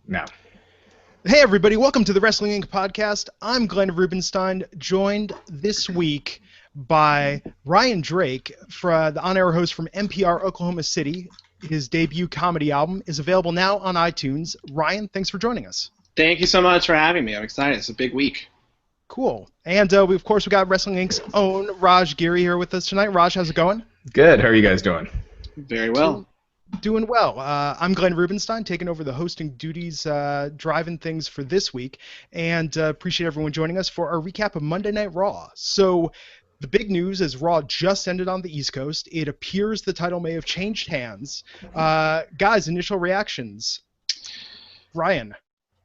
now. Hey everybody, welcome to the Wrestling Inc. podcast. I'm Glenn Rubenstein, joined this week by Ryan Drake, the on-air host from NPR Oklahoma City. His debut comedy album is available now on iTunes. Ryan, thanks for joining us. Thank you so much for having me. I'm excited. It's a big week. Cool. And we got Wrestling Inc.'s own Raj Giri here with us tonight. Raj, how's it going? Good. How are you guys doing? Very well. Doing well. I'm Glenn Rubenstein, taking over the hosting duties, driving things for this week, and appreciate everyone joining us for our recap of Monday Night Raw. So the big news is Raw just ended on the East Coast. It appears the title may have changed hands. Guys, initial reactions. Ryan.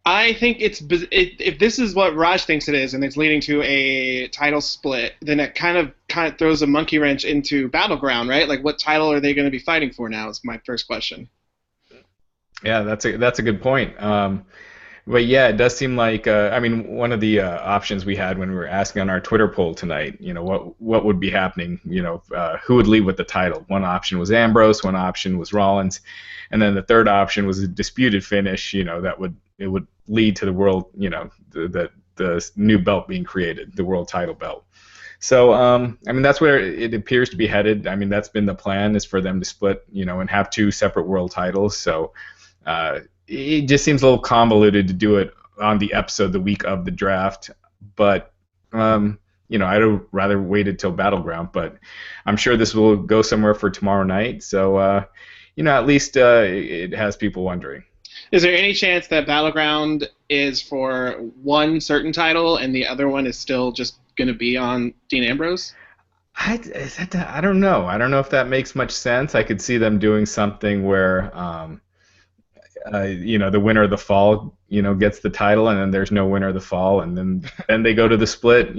I think if this is what Raj thinks it is, and it's leading to a title split, then it kind of throws a monkey wrench into Battleground, right? Like, what title are they going to be fighting for now? Is my first question. Yeah, that's a good point. But yeah, it does seem like one of the options we had when we were asking on our Twitter poll tonight, what would be happening, who would lead with the title. One option was Ambrose, one option was Rollins, and then the third option was a disputed finish, it would lead to the world, the new belt being created, the world title belt. So, that's where it appears to be headed. That's been the plan, is for them to split, and have two separate world titles. So, it just seems a little convoluted to do it on the episode the week of the draft. But, I'd rather wait until Battleground. But I'm sure this will go somewhere for tomorrow night. So, at least it has people wondering. Is there any chance that Battleground is for one certain title and the other one is still just going to be on Dean Ambrose? I don't know. I don't know if that makes much sense. I could see them doing something where, the winner of the fall, gets the title, and then there's no winner of the fall, and then they go to the split,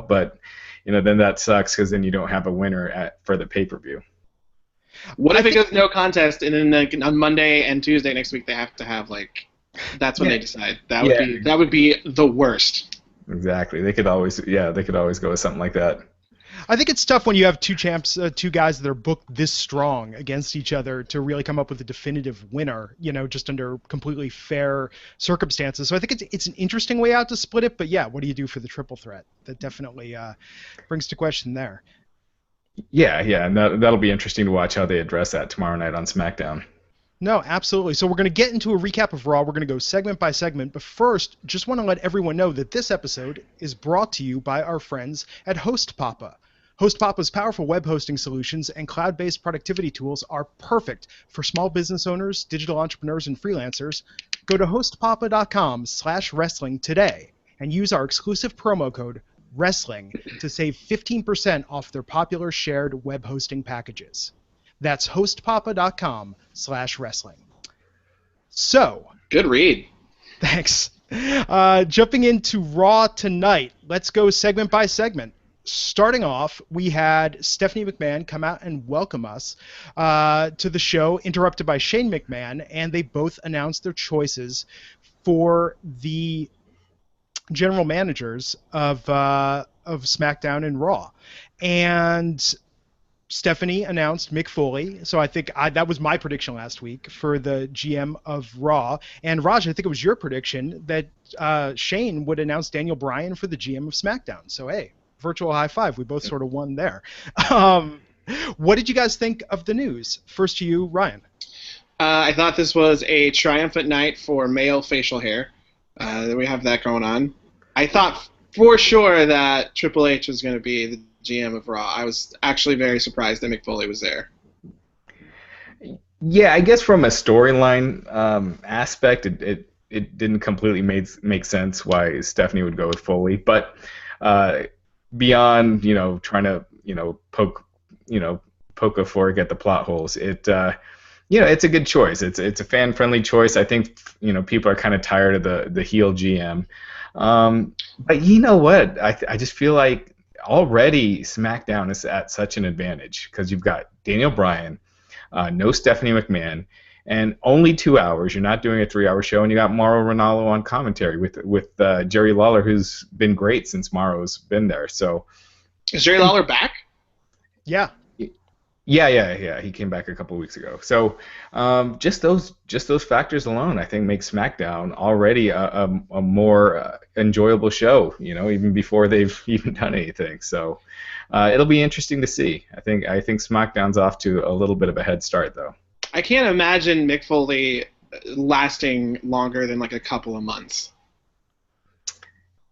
But, then that sucks because then you don't have a winner for the pay-per-view. What if it goes no contest, and then on Monday and Tuesday next week they have to have that's when they decide. That would be the worst. Exactly. They could always go with something like that. I think it's tough when you have two champs, two guys that are booked this strong against each other to really come up with a definitive winner, just under completely fair circumstances. So I think it's an interesting way out to split it, but yeah, what do you do for the triple threat? That definitely brings to question there. Yeah, and that'll be interesting to watch how they address that tomorrow night on SmackDown. No, absolutely. So we're going to get into a recap of Raw. We're going to go segment by segment. But first, just want to let everyone know that this episode is brought to you by our friends at HostPapa. HostPapa's powerful web hosting solutions and cloud-based productivity tools are perfect for small business owners, digital entrepreneurs, and freelancers. Go to hostpapa.com/wrestling today and use our exclusive promo code Wrestling to save 15% off their popular shared web hosting packages. That's hostpapa.com/wrestling. So, good read. Thanks. Jumping into Raw tonight, let's go segment by segment. Starting off, we had Stephanie McMahon come out and welcome us to the show, interrupted by Shane McMahon, and they both announced their choices for the general managers of SmackDown and Raw. And Stephanie announced Mick Foley, so I think that was my prediction last week for the GM of Raw. And Raj, I think it was your prediction that Shane would announce Daniel Bryan for the GM of SmackDown. So hey, virtual high five. We both sort of won there. What did you guys think of the news? First to you, Ryan. I thought this was a triumphant night for male facial hair. We have that going on. I thought for sure that Triple H was going to be the GM of Raw. I was actually very surprised that Mick Foley was there. Yeah, I guess from a storyline aspect, it didn't completely make sense why Stephanie would go with Foley. But beyond trying to poke a fork at the plot holes, it's a good choice. It's a fan friendly choice. I think people are kind of tired of the heel GM. But you know what? I just feel like already SmackDown is at such an advantage because you've got Daniel Bryan, no Stephanie McMahon, and only 2 hours. You're not doing a 3-hour show, and you got Mauro Ranallo on commentary with Jerry Lawler, who's been great since Mauro's been there. So is Jerry Lawler back? Yeah. Yeah. He came back a couple weeks ago. So just those factors alone, I think, make SmackDown already a more enjoyable show. Even before they've even done anything. So it'll be interesting to see. I think SmackDown's off to a little bit of a head start, though. I can't imagine Mick Foley lasting longer than like a couple of months.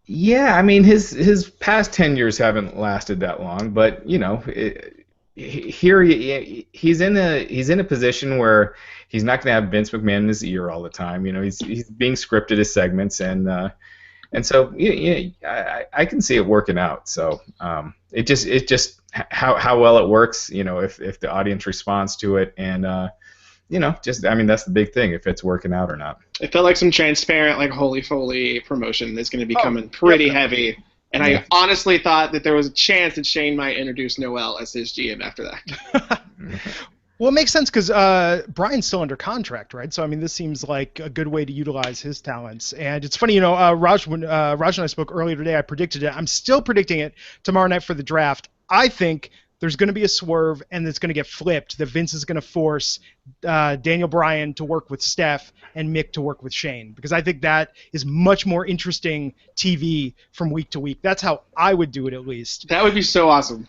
Yeah, I mean his past 10 years haven't lasted that long, but here he's in a position where he's not going to have Vince McMahon in his ear all the time. He's being scripted his segments, and so I can see it working out. So it just how well it works. If the audience responds to it, and I mean that's the big thing, if it's working out or not. It felt like some transparent, like Holy Foley promotion is going to be coming pretty heavy. And I honestly thought that there was a chance that Shane might introduce Noel as his GM after that. Well, it makes sense because Bryan's still under contract, right? So, I mean, this seems like a good way to utilize his talents. And it's funny, Raj, when Raj and I spoke earlier today, I predicted it. I'm still predicting it tomorrow night for the draft. I think there's going to be a swerve, and it's going to get flipped, that Vince is going to force Daniel Bryan to work with Steph and Mick to work with Shane, because I think that is much more interesting TV from week to week. That's how I would do it, at least. That would be so awesome.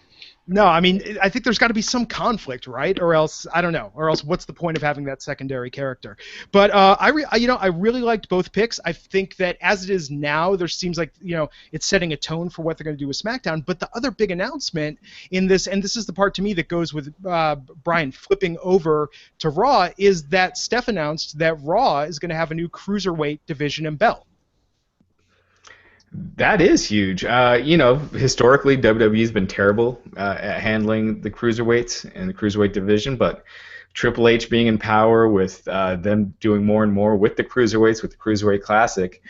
No, I mean, I think there's got to be some conflict, right? Or else, I don't know. Or else, what's the point of having that secondary character? But I really liked both picks. I think that as it is now, there seems like it's setting a tone for what they're going to do with SmackDown. But the other big announcement in this, and this is the part to me that goes with Bryan flipping over to Raw, is that Steph announced that Raw is going to have a new Cruiserweight Division and belt. That is huge. Historically, WWE's been terrible at handling the cruiserweights and the cruiserweight division, but Triple H being in power with them doing more and more with the cruiserweights, with the Cruiserweight Classic.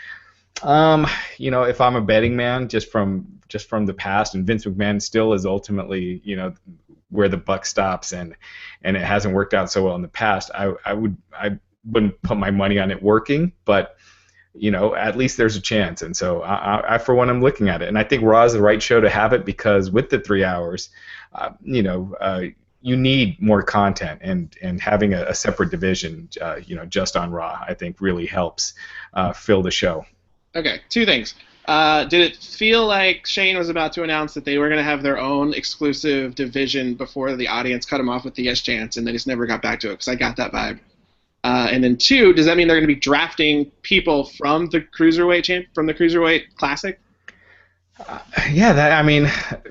If I'm a betting man, just from the past, and Vince McMahon still is ultimately, where the buck stops, and it hasn't worked out so well in the past, I wouldn't put my money on it working, but at least there's a chance. And so I for one, I'm looking at it. And I think Raw is the right show to have it, because with the 3 hours, you need more content, and having a separate division, just on Raw, I think really helps fill the show. Okay, two things. Did it feel like Shane was about to announce that they were going to have their own exclusive division before the audience cut him off with the yes chance, and they just never got back to it? Because I got that vibe. And then two, does that mean they're going to be drafting people from the Cruiserweight Classic?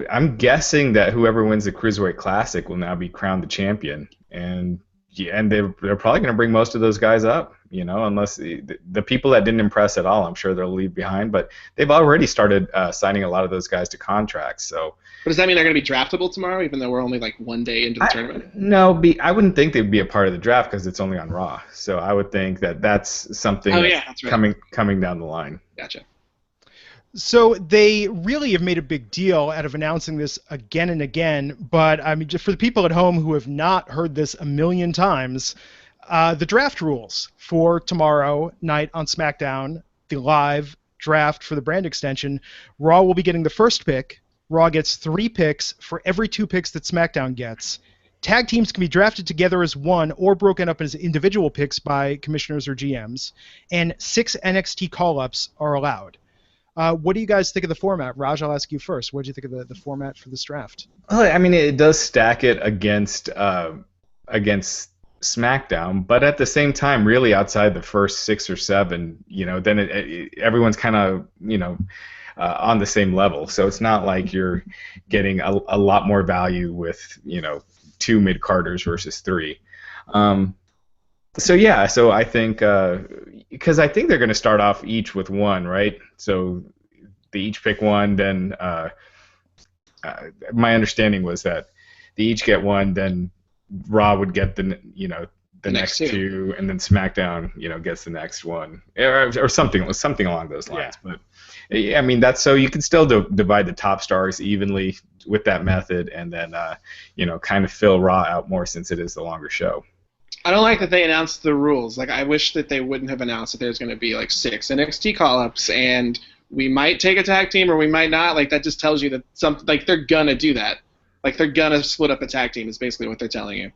I'm guessing that whoever wins the Cruiserweight Classic will now be crowned the champion, and they're probably going to bring most of those guys up, unless the people that didn't impress at all, I'm sure they'll leave behind. But they've already started signing a lot of those guys to contracts. So. But does that mean they're going to be draftable tomorrow, even though we're only like 1 day into the tournament? No, I wouldn't think they'd be a part of the draft, because it's only on Raw. So I would think that's something that's right. coming down the line. Gotcha. So they really have made a big deal out of announcing this again and again. But I mean, just for the people at home who have not heard this a million times, the draft rules for tomorrow night on SmackDown, the live draft for the brand extension, Raw will be getting the first pick. Raw gets 3 picks for every 2 picks that SmackDown gets. Tag teams can be drafted together as one or broken up as individual picks by commissioners or GMs. And 6 NXT call-ups are allowed. What do you guys think of the format? Raj, I'll ask you first. What do you think of the format for this draft? Well, I mean, it does stack it against SmackDown, but at the same time, really outside the first 6 or 7, then everyone's kind of, on the same level. So it's not like you're getting a lot more value with 2 mid-carders versus 3. So I think because I think they're going to start off each with 1, right? So they each pick 1, then my understanding was that they each get 1, then Raw would get the next 2, and then SmackDown gets the next 1, or something along those lines. Yeah. But I mean, that's so you can still divide the top stars evenly with that method, and then kind of fill Raw out more, since it is the longer show. I don't like that they announced the rules. Like, I wish that they wouldn't have announced that there's going to be like 6 NXT call-ups, and we might take a tag team or we might not. Like, that just tells you that they're gonna do that. Like they're gonna split up a tag team is basically what they're telling you.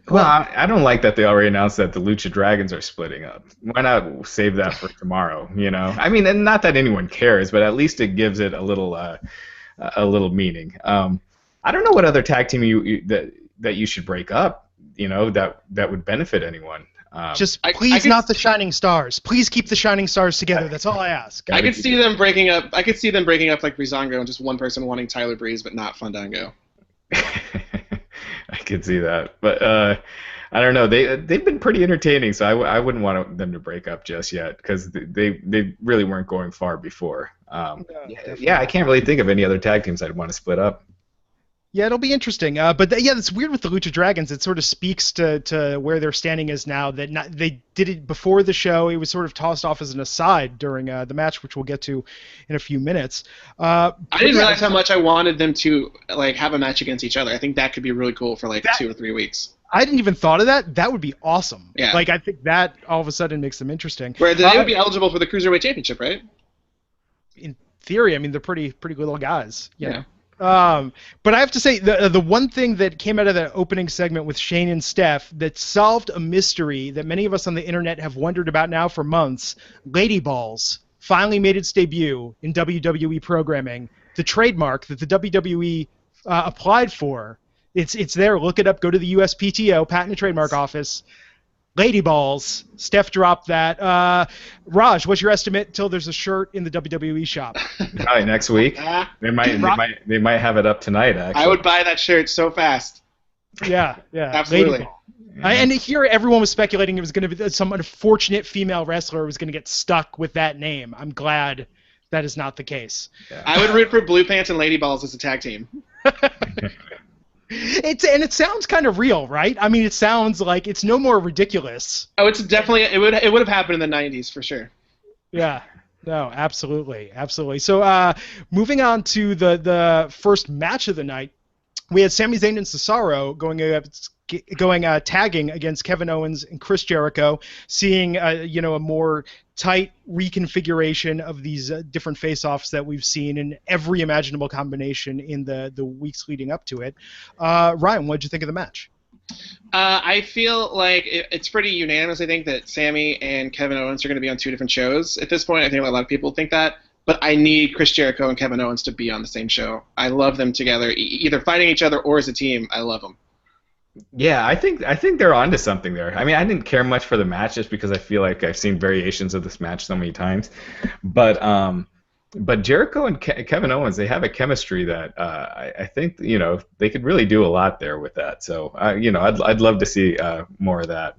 Well, I don't like that they already announced that the Lucha Dragons are splitting up. Why not save that for tomorrow? I mean, and not that anyone cares, but at least it gives it a little meaning. I don't know what other tag team that you should break up. That would benefit anyone. Just please not the Shining Stars. Please keep the Shining Stars together. That's all I ask. I could see them breaking up. I could see them breaking up like Breezango and just one person wanting Tyler Breeze but not Fandango. I could see that, but I don't know. They've been pretty entertaining, so I wouldn't want them to break up just yet because they really weren't going far before. I can't really think of any other tag teams I'd want to split up. Yeah, it'll be interesting. But it's weird with the Lucha Dragons. It sort of speaks to where their standing is now. They did it before the show. It was sort of tossed off as an aside during the match, which we'll get to in a few minutes. I didn't realize how much I wanted them to have a match against each other. I think that could be really cool for 2 or 3 weeks. I didn't even thought of that. That would be awesome. Yeah. I think that all of a sudden makes them interesting. Where they would be eligible for the Cruiserweight Championship, right? In theory, I mean, they're pretty good little guys. Yeah. But I have to say, the one thing that came out of the opening segment with Shane and Steph that solved a mystery that many of us on the internet have wondered about now for months, Lady Balls finally made its debut in WWE programming. The trademark that the WWE applied for, it's there. Look it up. Go to the USPTO, Patent and Trademark Office. Lady Balls. Steph dropped that. Raj, what's your estimate till there's a shirt in the WWE shop? Probably next week. They might have it up tonight. Actually, I would buy that shirt so fast. Yeah, absolutely. And here everyone was speculating it was going to be some unfortunate female wrestler was going to get stuck with that name. I'm glad that is not the case. Yeah. I would root for Blue Pants and Lady Balls as a tag team. It sounds kind of real, right? I mean, it sounds like it's no more ridiculous. Oh, it's definitely it would have happened in the 90s for sure. Yeah. No, absolutely. So, moving on to the first match of the night, we had Sami Zayn and Cesaro going tagging against Kevin Owens and Chris Jericho, seeing a more tight reconfiguration of these different face-offs that we've seen in every imaginable combination in the weeks leading up to it. Ryan, what did you think of the match? I feel like it's pretty unanimous, I think, that Sami and Kevin Owens are going to be on 2 different shows at this point. I think a lot of people think that. But I need Chris Jericho and Kevin Owens to be on the same show. I love them together, either fighting each other or as a team. I love them. Yeah, I think they're onto something there. I mean, I didn't care much for the match just because I feel like I've seen variations of this match so many times. But Jericho and Kevin Owens, they have a chemistry that I think they could really do a lot there with that. So I'd love to see more of that.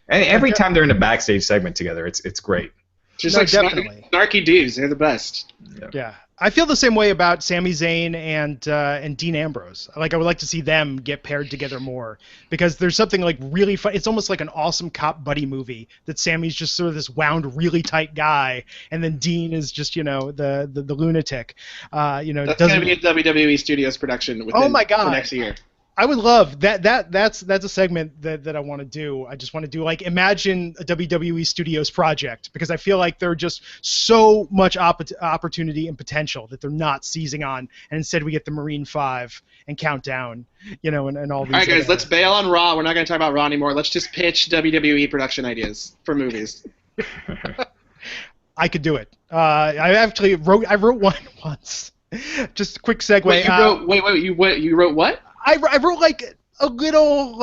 And every time they're in a backstage segment together, it's great. Just definitely. Snarky dudes, they're the best. Yeah. I feel the same way about Sami Zayn and Dean Ambrose. I would like to see them get paired together more because there's something really fun. It's almost like an awesome cop buddy movie that Sammy's just sort of this wound, really tight guy, and then Dean is just the lunatic. That's going to be a WWE Studios production within the next year. I would love that. That's a segment that I want to do. I just want to do imagine a WWE Studios project because I feel like there's just so much opportunity and potential that they're not seizing on, and instead we get the Marine 5 and Countdown, and all these. All right, guys, let's bail on Raw. We're not going to talk about Raw anymore. Let's just pitch WWE production ideas for movies. I could do it. I wrote one once. Just a quick segue. Wait, you wrote what? I wrote a little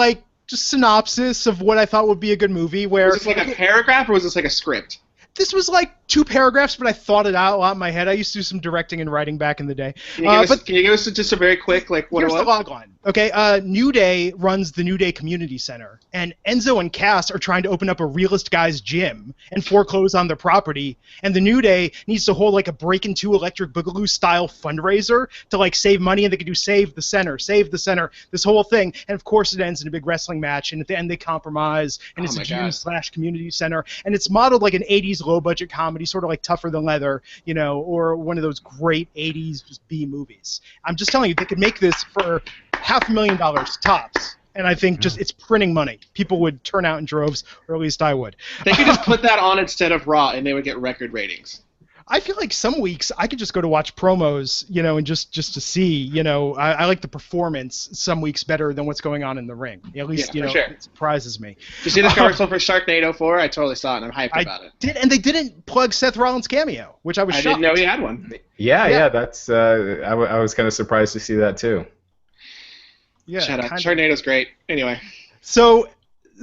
just synopsis of what I thought would be a good movie. Where was this a paragraph or was this a script? This was 2 paragraphs, but I thought it out a lot in my head. I used to do some directing and writing back in the day. Can you give us just a very quick what it was? Here's the logline. Okay, New Day runs the New Day Community Center, and Enzo and Cass are trying to open up a realist guy's gym and foreclose on their property, and the New Day needs to hold a Breakin' 2 Electric Boogaloo style fundraiser to save money, and they can do save the center, this whole thing, and of course it ends in a big wrestling match, and at the end they compromise, and it's a gym/community center, and it's modeled like an 80s low-budget comedy, sort of like Tougher Than Leather, or one of those great 80s just B movies. I'm just telling you, they could make this for $500,000 tops, and I think just it's printing money. People would turn out in droves, or at least I would. They could just put that on instead of Raw, and they would get record ratings. I feel like some weeks I could just go to watch promos, and just to see, I like the performance some weeks better than what's going on in the ring. At least, for sure. It surprises me. Did you see the commercial for Sharknado 4? I totally saw it, and I'm hyped about it. And they didn't plug Seth Rollins' cameo, which I was shocked. I didn't know he had one. Yeah, that's I was kind of surprised to see that too. Yeah, shut up. Sharknado's great. Anyway. So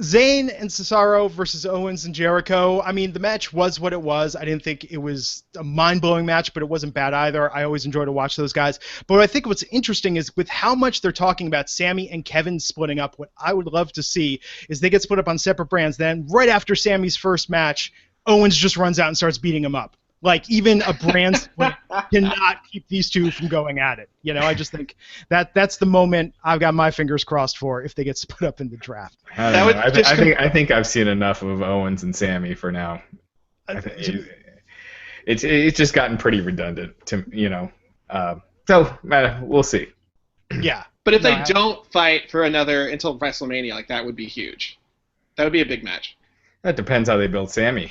Zayn and Cesaro versus Owens and Jericho. I mean, the match was what it was. I didn't think it was a mind-blowing match, but it wasn't bad either. I always enjoy to watch those guys. But I think what's interesting is with how much they're talking about Sammy and Kevin splitting up, what I would love to see is they get split up on separate brands. Then right after Sammy's first match, Owens just runs out and starts beating him up. Like, even a brand split cannot keep these two from going at it. I just think that's the moment I've got my fingers crossed for if they get split up in the draft. I think I've seen enough of Owens and Sammy for now. It's just gotten pretty redundant, so we'll see. Yeah. But if they don't fight for another until WrestleMania, like, that would be huge. That would be a big match. That depends how they build Sammy.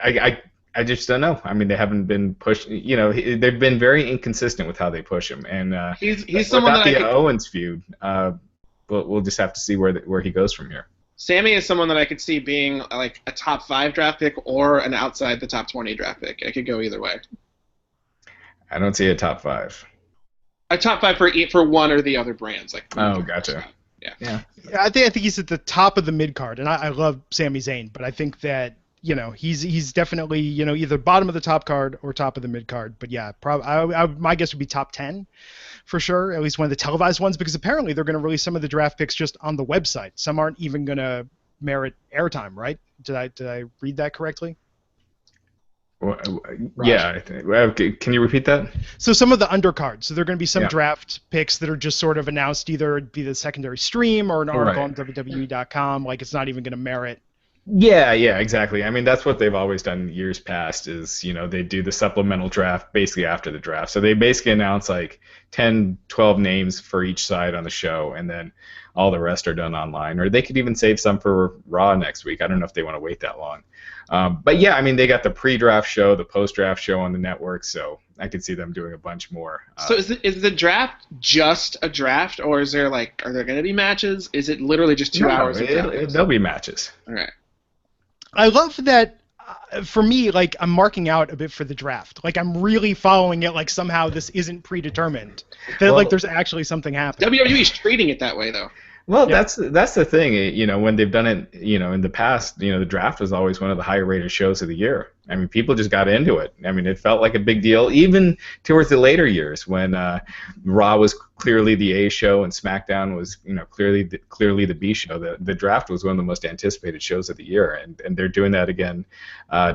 I just don't know. I mean, they haven't been pushed. They've been very inconsistent with how they push him. And he's someone that the Owens feud. We'll just have to see where he goes from here. Sammy is someone that I could see being like a top 5 draft pick or an outside the top 20 draft pick. I could go either way. I don't see a top 5. A top 5 for one or the other brands. Oh, gotcha. Yeah. I think he's at the top of the mid card, and I love Sami Zayn, but I think that he's definitely either bottom of the top card or top of the mid card. But yeah, my guess would be top 10 for sure, at least one of the televised ones, because apparently they're going to release some of the draft picks just on the website. Some aren't even going to merit airtime, right? Did I read that correctly? Well, yeah. Can you repeat that? So some of the undercards. So there are going to be some draft picks that are just sort of announced either via the secondary stream or an article on WWE.com. Like, it's not even going to merit. Yeah, exactly. I mean, that's what they've always done years past is, they do the supplemental draft basically after the draft. So they basically announce like 10, 12 names for each side on the show, and then all the rest are done online. Or they could even save some for Raw next week. I don't know if they want to wait that long. But yeah, I mean, they got the pre-draft show, the post-draft show on the network, so I could see them doing a bunch more. So is the draft just a draft, or are there going to be matches? Is it literally just 2 hours? There'll be matches. All right. I love that. For me, like, I'm marking out a bit for the draft. Like, I'm really following it like somehow this isn't predetermined. That there's actually something happening. WWE's treating it that way, though. Well, that's the thing. When they've done it, in the past, the draft was always one of the higher rated shows of the year. I mean, people just got into it. I mean, it felt like a big deal, even towards the later years when Raw was clearly the A show and SmackDown was, clearly the B show. The draft was one of the most anticipated shows of the year, and they're doing that again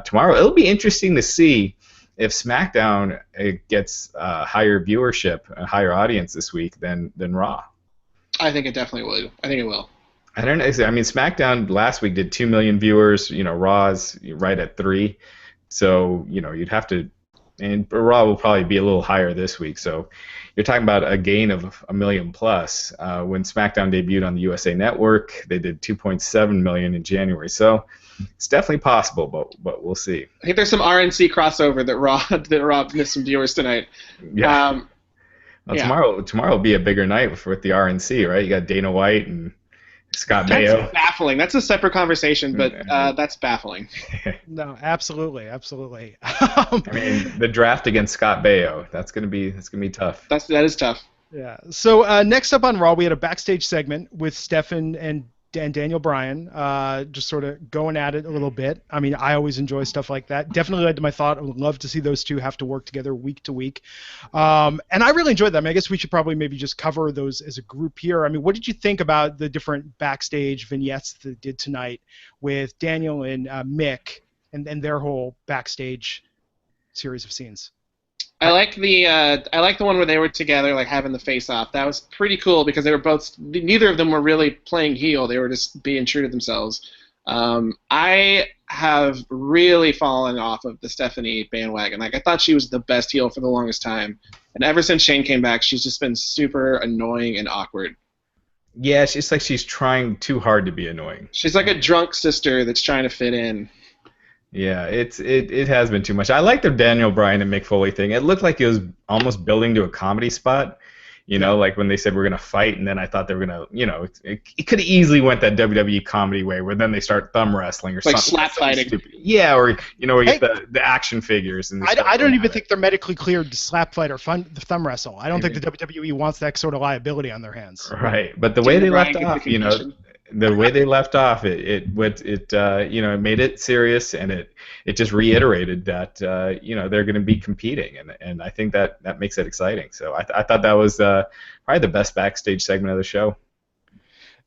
tomorrow. It'll be interesting to see if SmackDown gets higher viewership, a higher audience this week than Raw. I think it definitely will. I think it will. I don't know. I mean, SmackDown last week did 2 million viewers. Raw's right at 3. So, you'd have to, and Raw will probably be a little higher this week. So you're talking about a gain of 1 million plus. When SmackDown debuted on the USA Network, they did 2.7 million in January. So it's definitely possible, but we'll see. I think there's some RNC crossover that Raw missed some viewers tonight. Yeah. Tomorrow will be a bigger night with the RNC, right? You got Dana White and Scott Baio. That's baffling. That's a separate conversation, but that's baffling. No, absolutely. I mean, the draft against Scott Baio, that's gonna be tough. That is tough. Yeah. So next up on Raw, we had a backstage segment with Stephen and Daniel Bryan, just sort of going at it a little bit. I mean, I always enjoy stuff like that. Definitely led to my thought. I would love to see those two have to work together week to week. And I really enjoyed them. I guess we should probably maybe just cover those as a group here. I mean, what did you think about the different backstage vignettes that they did tonight with Daniel and Mick and their whole backstage series of scenes? I like the one where they were together, like having the face off. That was pretty cool because they were neither of them were really playing heel. They were just being true to themselves. I have really fallen off of the Stephanie bandwagon. Like, I thought she was the best heel for the longest time, and ever since Shane came back, she's just been super annoying and awkward. Yeah, it's like she's trying too hard to be annoying. She's like a drunk sister that's trying to fit in. Yeah, it has been too much. I like the Daniel Bryan and Mick Foley thing. It looked like it was almost building to a comedy spot. Yeah. Like when they said we're gonna fight, and then I thought they were gonna, it could have easily went that WWE comedy way, where then they start thumb wrestling or Like something, slap fighting. stupid. Yeah, or we Hey, get the action figures and I don't even think they're medically cleared to slap fight or thumb wrestle. I don't think the WWE wants that sort of liability on their hands. Right, but the way Daniel they Bryan left gets the off, concussion. the way they left off, it made it serious, and it just reiterated that they're going to be competing, and I think that makes it exciting. So I thought that was probably the best backstage segment of the show.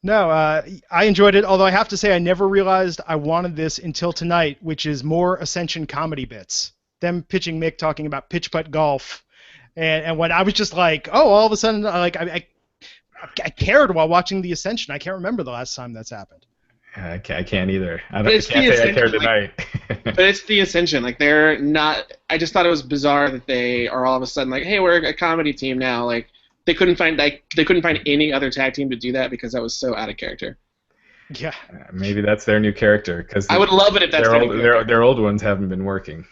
No, I enjoyed it, although I have to say I never realized I wanted this until tonight, which is more Ascension comedy bits. Them pitching Mick talking about pitch putt golf, and when I was just like, oh, all of a sudden, I cared while watching the Ascension. I can't remember the last time that's happened. I can't either. I But can't it's the say I care Ascension, tonight. But it's the Ascension. Like, they're not. I just thought it was bizarre that they are all of a sudden like, hey, we're a comedy team now. Like, they couldn't find any other tag team to do that because that was so out of character. Yeah. Maybe that's their new character, because I would love it if that's their old ones haven't been working.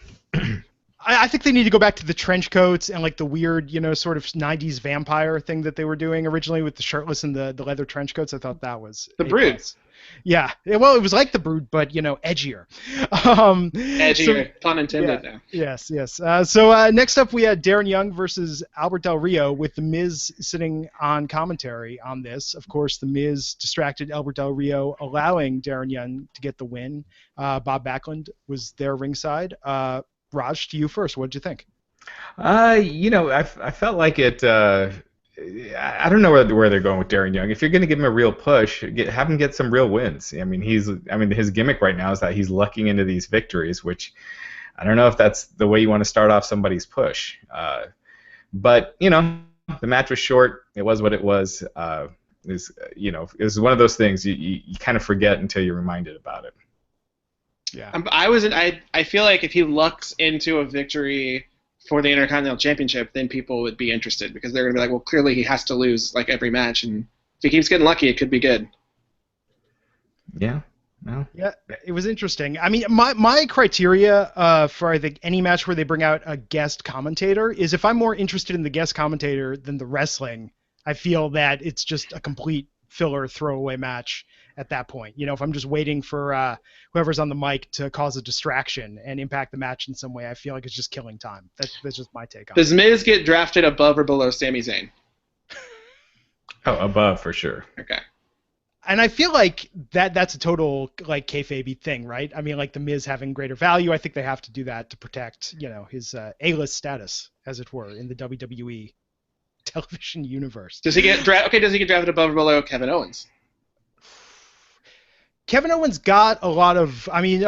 I think they need to go back to the trench coats and like the weird, sort of 90s vampire thing that they were doing originally with the shirtless and the leather trench coats. I thought that was The Broods. Yeah. Well, it was like the Brood, but, edgier. Edgier, pun intended. Yeah, Now. yes. So next up we had Darren Young versus Albert Del Rio, with The Miz sitting on commentary on this. Of course, The Miz distracted Albert Del Rio, allowing Darren Young to get the win. Bob Backlund was there ringside. Raj, to you first. What did you think? I felt like it. I don't know where they're going with Darren Young. If you're going to give him a real push, have him get some real wins. I mean, his gimmick right now is that he's lucking into these victories, which I don't know if that's the way you want to start off somebody's push. But the match was short. It was what it was. It was one of those things you kind of forget until you're reminded about it. Yeah. I feel like if he lucks into a victory for the Intercontinental Championship, then people would be interested, because they're going to be like, well, clearly he has to lose like every match, and if he keeps getting lucky, it could be good. Yeah. No. Yeah, it was interesting. I mean, my criteria for, I think, any match where they bring out a guest commentator is, if I'm more interested in the guest commentator than the wrestling, I feel that it's just a complete filler throwaway match at that point. If I'm just waiting for whoever's on the mic to cause a distraction and impact the match in some way, I feel like it's just killing time. That's just my take on it. Does Miz get drafted above or below Sami Zayn? Oh, above for sure. Okay. And I feel like that's a total like kayfabe thing, right? I mean, like the Miz having greater value, I think they have to do that to protect, his A-list status, as it were, in the WWE television universe. Does he get drafted above or below Kevin Owens? Kevin Owens got a lot of. I mean,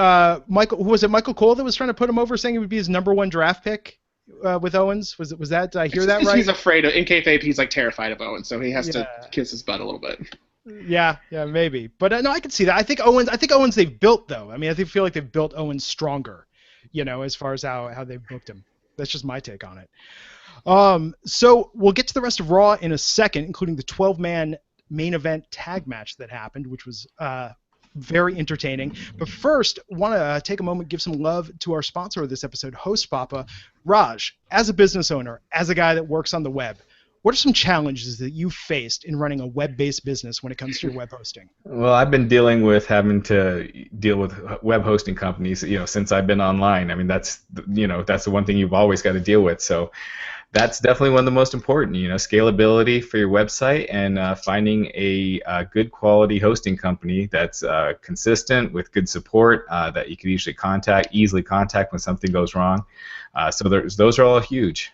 Michael Cole that was trying to put him over, saying he would be his number one draft pick with Owens? Was that? Did I hear that right? He's afraid of, in kayfabe, he's like terrified of Owens, so he has to kiss his butt a little bit. Yeah, maybe. But no, I can see that. I think Owens they've built, though. I mean, I feel like they've built Owens stronger, as far as how they've booked him. That's just my take on it. So we'll get to the rest of Raw in a second, including the 12-man main event tag match that happened, which was very entertaining. But first, want to take a moment, give some love to our sponsor of this episode, Host Papa. Raj, as a business owner, as a guy that works on the web, what are some challenges that you've faced in running a web-based business when it comes to your web hosting? Well, I've been dealing with having to deal with web hosting companies, since I've been online. I mean, that's the one thing you've always got to deal with. So that's definitely one of the most important, scalability for your website, and finding a good quality hosting company that's consistent with good support that you can easily contact when something goes wrong. So those are all huge.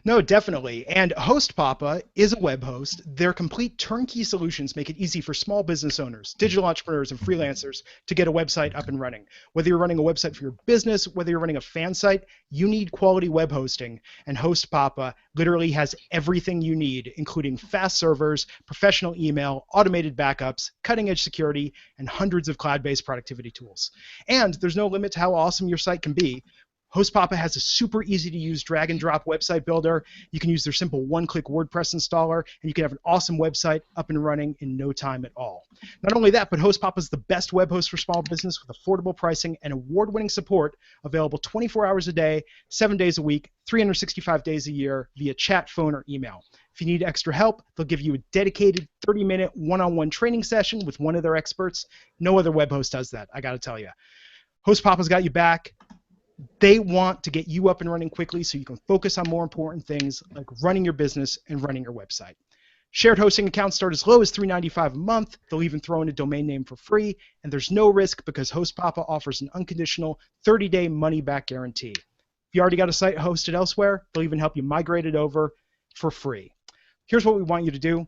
No, definitely. And Host Papa is a web host. Their complete turnkey solutions make it easy for small business owners, digital entrepreneurs, and freelancers to get a website up and running. Whether you're running a website for your business, whether you're running a fan site, you need quality web hosting. And Host Papa literally has everything you need, including fast servers, professional email, automated backups, cutting-edge security, and hundreds of cloud-based productivity tools. And there's no limit to how awesome your site can be. Host Papa has a super easy to use drag and drop website builder. You can use their simple one-click WordPress installer, and you can have an awesome website up and running in no time at all. Not only that, but Host Papa is the best web host for small business with affordable pricing and award-winning support available 24 hours a day, 7 days a week, 365 days a year via chat, phone, or email. If you need extra help, they'll give you a dedicated 30-minute one-on-one training session with one of their experts. No other web host does that, I got to tell you. Host Papa's got you back. They want to get you up and running quickly so you can focus on more important things like running your business and running your website. Shared hosting accounts start as low as $3.95 a month. They'll even throw in a domain name for free, and there's no risk because Host Papa offers an unconditional 30-day money-back guarantee. If you already got a site hosted elsewhere, they'll even help you migrate it over for free. Here's what we want you to do.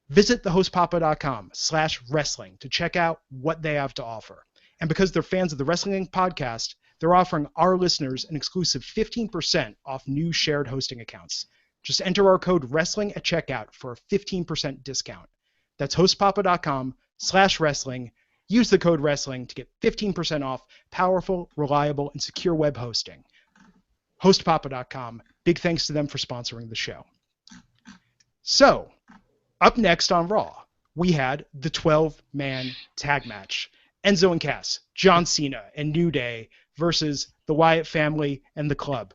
Visit thehostpapa.com/wrestling to check out what they have to offer. And because they're fans of the Wrestling podcast, they're offering our listeners an exclusive 15% off new shared hosting accounts. Just enter our code WRESTLING at checkout for a 15% discount. That's hostpapa.com/wrestling. Use the code WRESTLING to get 15% off powerful, reliable, and secure web hosting. Hostpapa.com. Big thanks to them for sponsoring the show. So, up next on Raw, we had the 12-man tag match. Enzo and Cass, John Cena, and New Day versus the Wyatt family and the club.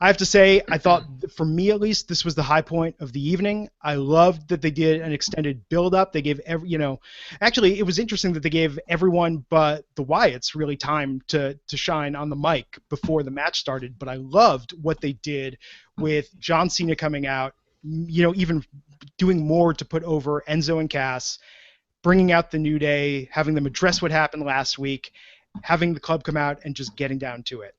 I have to say, I thought, for me at least, this was the high point of the evening. I loved that they did an extended build-up. They gave actually, it was interesting that they gave everyone but the Wyatts really time to shine on the mic before the match started. But I loved what they did with John Cena coming out, even doing more to put over Enzo and Cass, bringing out the New Day, having them address what happened last week, having the club come out and just getting down to it.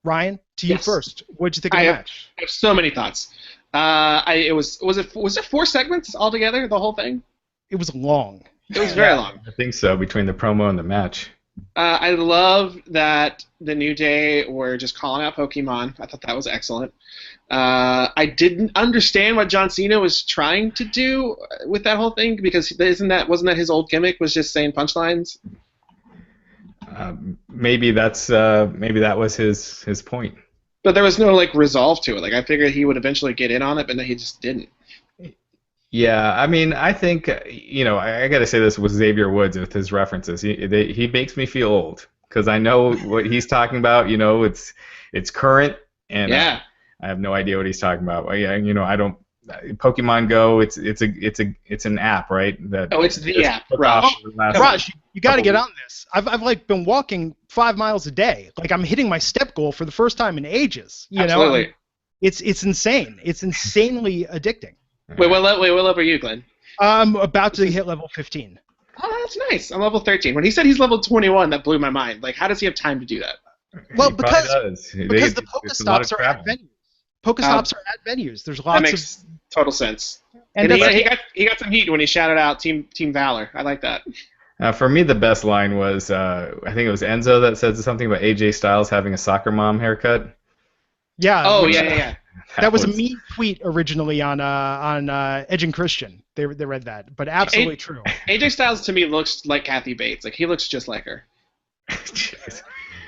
Ryan, to you first. What did you think of the match? I have so many thoughts. Was it 4 segments altogether, the whole thing? It was long. It was very long. I think so, between the promo and the match. I love that the New Day were just calling out Pokemon. I thought that was excellent. I didn't understand what John Cena was trying to do with that whole thing, because wasn't that his old gimmick, was just saying punchlines? Maybe that was his point. But there was no resolve to it. I figured he would eventually get in on it, but he just didn't. Yeah, I mean, I think I got to say this with Xavier Woods with his references. He makes me feel old because I know what he's talking about. It's current, and yeah. I have no idea what he's talking about. I don't. Pokemon Go, it's an app, right? It's the app, Raj. Raj, you got to get on this. I've been walking 5 miles a day. I'm hitting my step goal for the first time in ages. Absolutely. It's insane. It's insanely addicting. Wait, what level are you, Glenn? I'm about to hit level 15. Oh, that's nice. I'm level 13. When he said he's level 21, that blew my mind. How does he have time to do that? Well, because the Pokestops are at venues. Pokestops are at venues. There's lots that makes total sense. And he got some heat when he shouted out Team Valor. I like that. For me, the best line was I think it was Enzo that said something about AJ Styles having a soccer mom haircut. Yeah. Oh yeah. That was a me tweet originally on Edge and Christian. They read that, but absolutely true. AJ Styles to me looks like Kathy Bates. He looks just like her.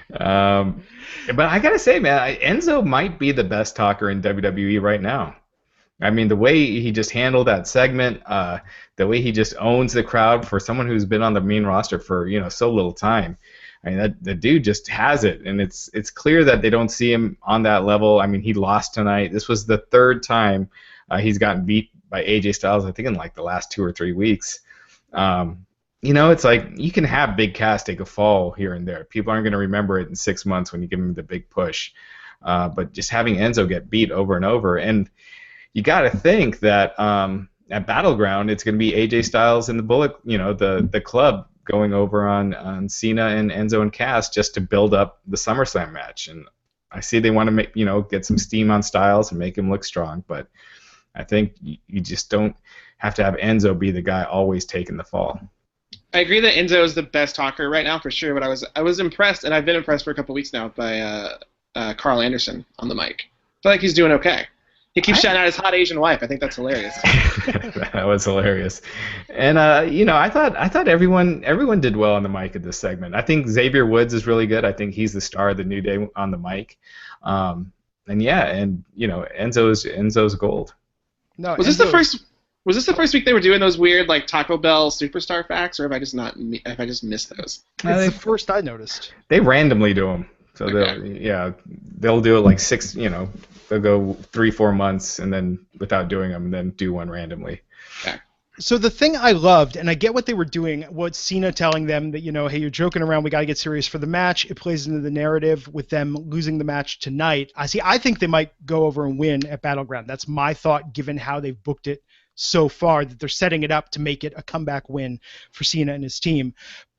But I gotta say, man, Enzo might be the best talker in WWE right now. I mean, the way he just handled that segment, the way he just owns the crowd for someone who's been on the main roster for so little time. I mean, the dude just has it, and it's clear that they don't see him on that level. I mean, he lost tonight. This was the 3rd time he's gotten beat by AJ Styles, I think, in the last 2 or 3 weeks. It's you can have Big Cass take a fall here and there. People aren't going to remember it in 6 months when you give him the big push. But just having Enzo get beat over and over, and you got to think that at Battleground it's going to be AJ Styles and the Bullet, the club going over on Cena and Enzo and Cass just to build up the SummerSlam match. And I see they want to make get some steam on Styles and make him look strong, but I think you just don't have to have Enzo be the guy always taking the fall. I agree that Enzo is the best talker right now for sure, but I was impressed, and I've been impressed for a couple weeks now by Carl Anderson on the mic. I feel like he's doing okay. He keeps shouting out his hot Asian wife. I think that's hilarious. That was hilarious. And you know, I thought everyone did well on the mic at this segment. I think Xavier Woods is really good. I think he's the star of the New Day on the mic. And yeah, and you know, Enzo's gold. No, Was this the first? Was this the first week they were doing those weird like Taco Bell superstar facts, or have I just missed those? It's the first I noticed. They randomly do them, so Okay. they'll do it like six. You know, they'll go 3-4 months and then without doing them, and then do one randomly. Okay. So the thing I loved, and I get what they were doing, was Cena telling them that, you know, hey, you're joking around, we got to get serious for the match. It plays into the narrative with them losing the match tonight. I think they might go over and win at Battleground. That's my thought, given how they've booked it so far, that they're setting it up to make it a comeback win for Cena and his team.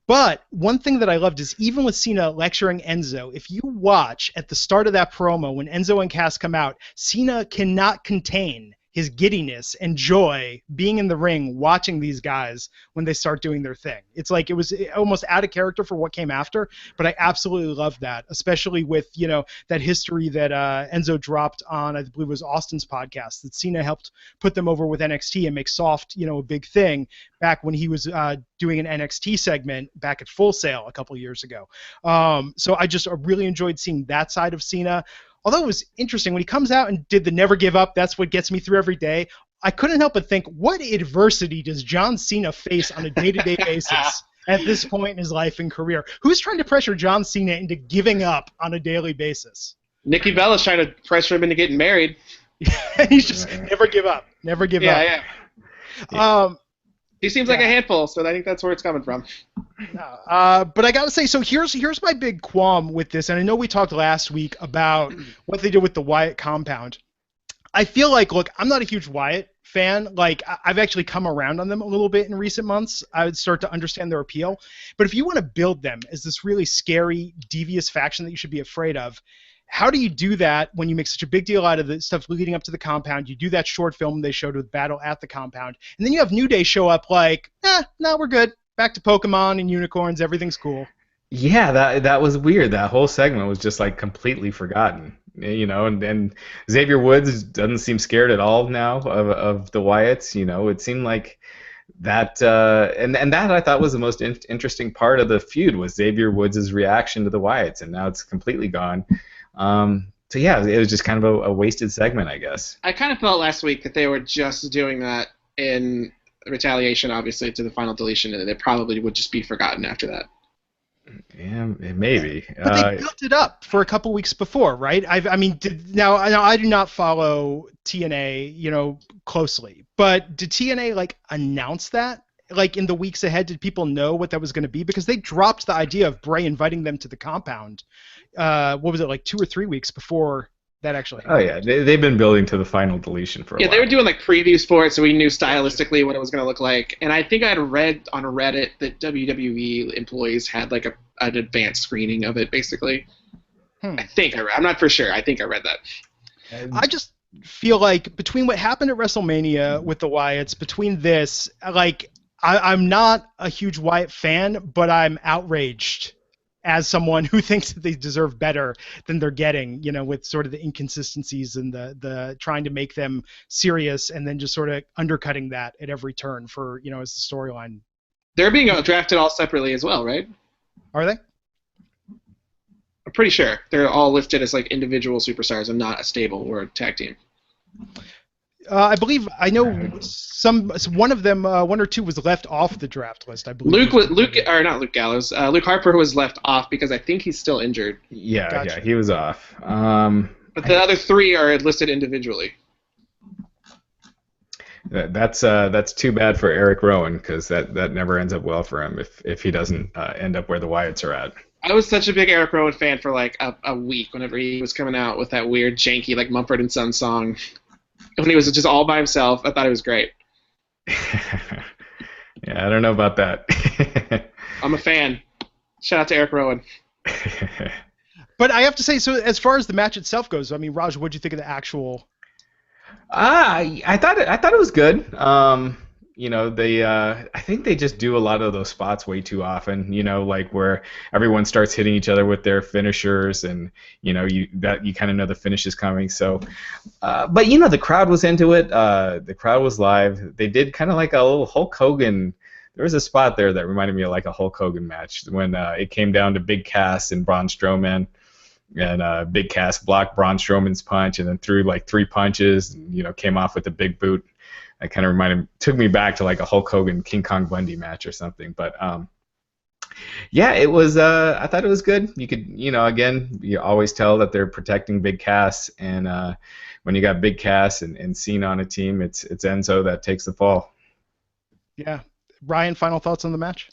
But one thing that I loved is even with Cena lecturing Enzo, if you watch at the start of that promo when Enzo and Cass come out, Cena cannot contain his giddiness and joy being in the ring watching these guys when they start doing their thing. It's like it was almost out of character for what came after, but I absolutely love that, especially with, you know, that history that Enzo dropped on, I believe it was Austin's podcast, that Cena helped put them over with NXT and make Soft, you know, a big thing back when he was doing an NXT segment back at Full Sail a couple years ago. So I just really enjoyed seeing that side of Cena. Although it was interesting, when he comes out and did the never give up, that's what gets me through every day, I couldn't help but think, what adversity does John Cena face on a day-to-day basis at this point in his life and career? Who's trying to pressure John Cena into giving up on a daily basis? Nikki Bella's trying to pressure him into getting married. He's just never give up. Never give up. Yeah. He seems like a handful, so I think that's where it's coming from. But I got to say, so here's my big qualm with this, and I know we talked last week about what they did with the Wyatt compound. I feel like, look, I'm not a huge Wyatt fan. Like, I've actually come around on them a little bit in recent months. I would start to understand their appeal. But if you want to build them as this really scary, devious faction that you should be afraid of, how do you do that when you make such a big deal out of the stuff leading up to the compound? You do that short film they showed with Battle at the Compound, and then you have New Day show up like, no, we're good. Back to Pokemon and unicorns. Everything's cool. Yeah, that was weird. That whole segment was just like completely forgotten. You know, and Xavier Woods doesn't seem scared at all now of the Wyatts. You know, it seemed like that, and that I thought was the most interesting part of the feud was Xavier Woods' reaction to the Wyatts, and now it's completely gone. So yeah, it was just kind of a wasted segment, I guess. I kind of felt last week that they were just doing that in retaliation, obviously, to the final deletion, and it probably would just be forgotten after that. Yeah, maybe. But they built it up for a couple weeks before, right? Now I do not follow TNA, you know, closely, but did TNA like announce that? Like in the weeks ahead, did people know what that was going to be? Because they dropped the idea of Bray inviting them to the compound. What was it, like 2 or 3 weeks before that actually happened? Oh yeah, they've been building to the final deletion for a while. Yeah, they were doing like previews for it, so we knew stylistically what it was going to look like. And I think I had read on Reddit that WWE employees had like an advanced screening of it, basically. I think I'm not for sure. I think I read that. I just feel like between what happened at WrestleMania with the Wyatts, between this, like I'm not a huge Wyatt fan, but I'm outraged as someone who thinks that they deserve better than they're getting, you know, with sort of the inconsistencies and the trying to make them serious and then just sort of undercutting that at every turn for, you know, as the storyline. They're being drafted all separately as well, right? Are they? I'm pretty sure. They're all listed as like individual superstars and not a stable or a tag team. I believe I know one of them, one or two was left off the draft list. I believe Luke Harper was left off because I think he's still injured. Yeah, Gotcha. yeah, he was off. But the other 3 are listed individually. That's too bad for Eric Rowan because that never ends up well for him if he doesn't end up where the Wyatts are at. I was such a big Eric Rowan fan for like a week whenever he was coming out with that weird janky like Mumford & Sons song. When he was just all by himself, I thought it was great. Yeah, I don't know about that. I'm a fan. Shout out to Eric Rowan. But I have to say, so as far as the match itself goes, I mean, Raj, what did you think of the actual? I thought it was good. they I think they just do a lot of those spots way too often, like where everyone starts hitting each other with their finishers, and you kind of know the finish is coming. So but the crowd was into it. The crowd was live. They did kind of like a little Hulk Hogan. There was a spot there that reminded me of like a Hulk Hogan match when it came down to Big Cass and Braun Strowman. And Big Cass blocked Braun Strowman's punch and then threw like 3 punches, and, came off with a big boot. That kind of took me back to like a Hulk Hogan King Kong Bundy match or something. But yeah, it was. I thought it was good. You could, again, you always tell that they're protecting Big Cass, and when you got Big Cass and Cena on a team, it's Enzo that takes the fall. Yeah, Ryan, final thoughts on the match?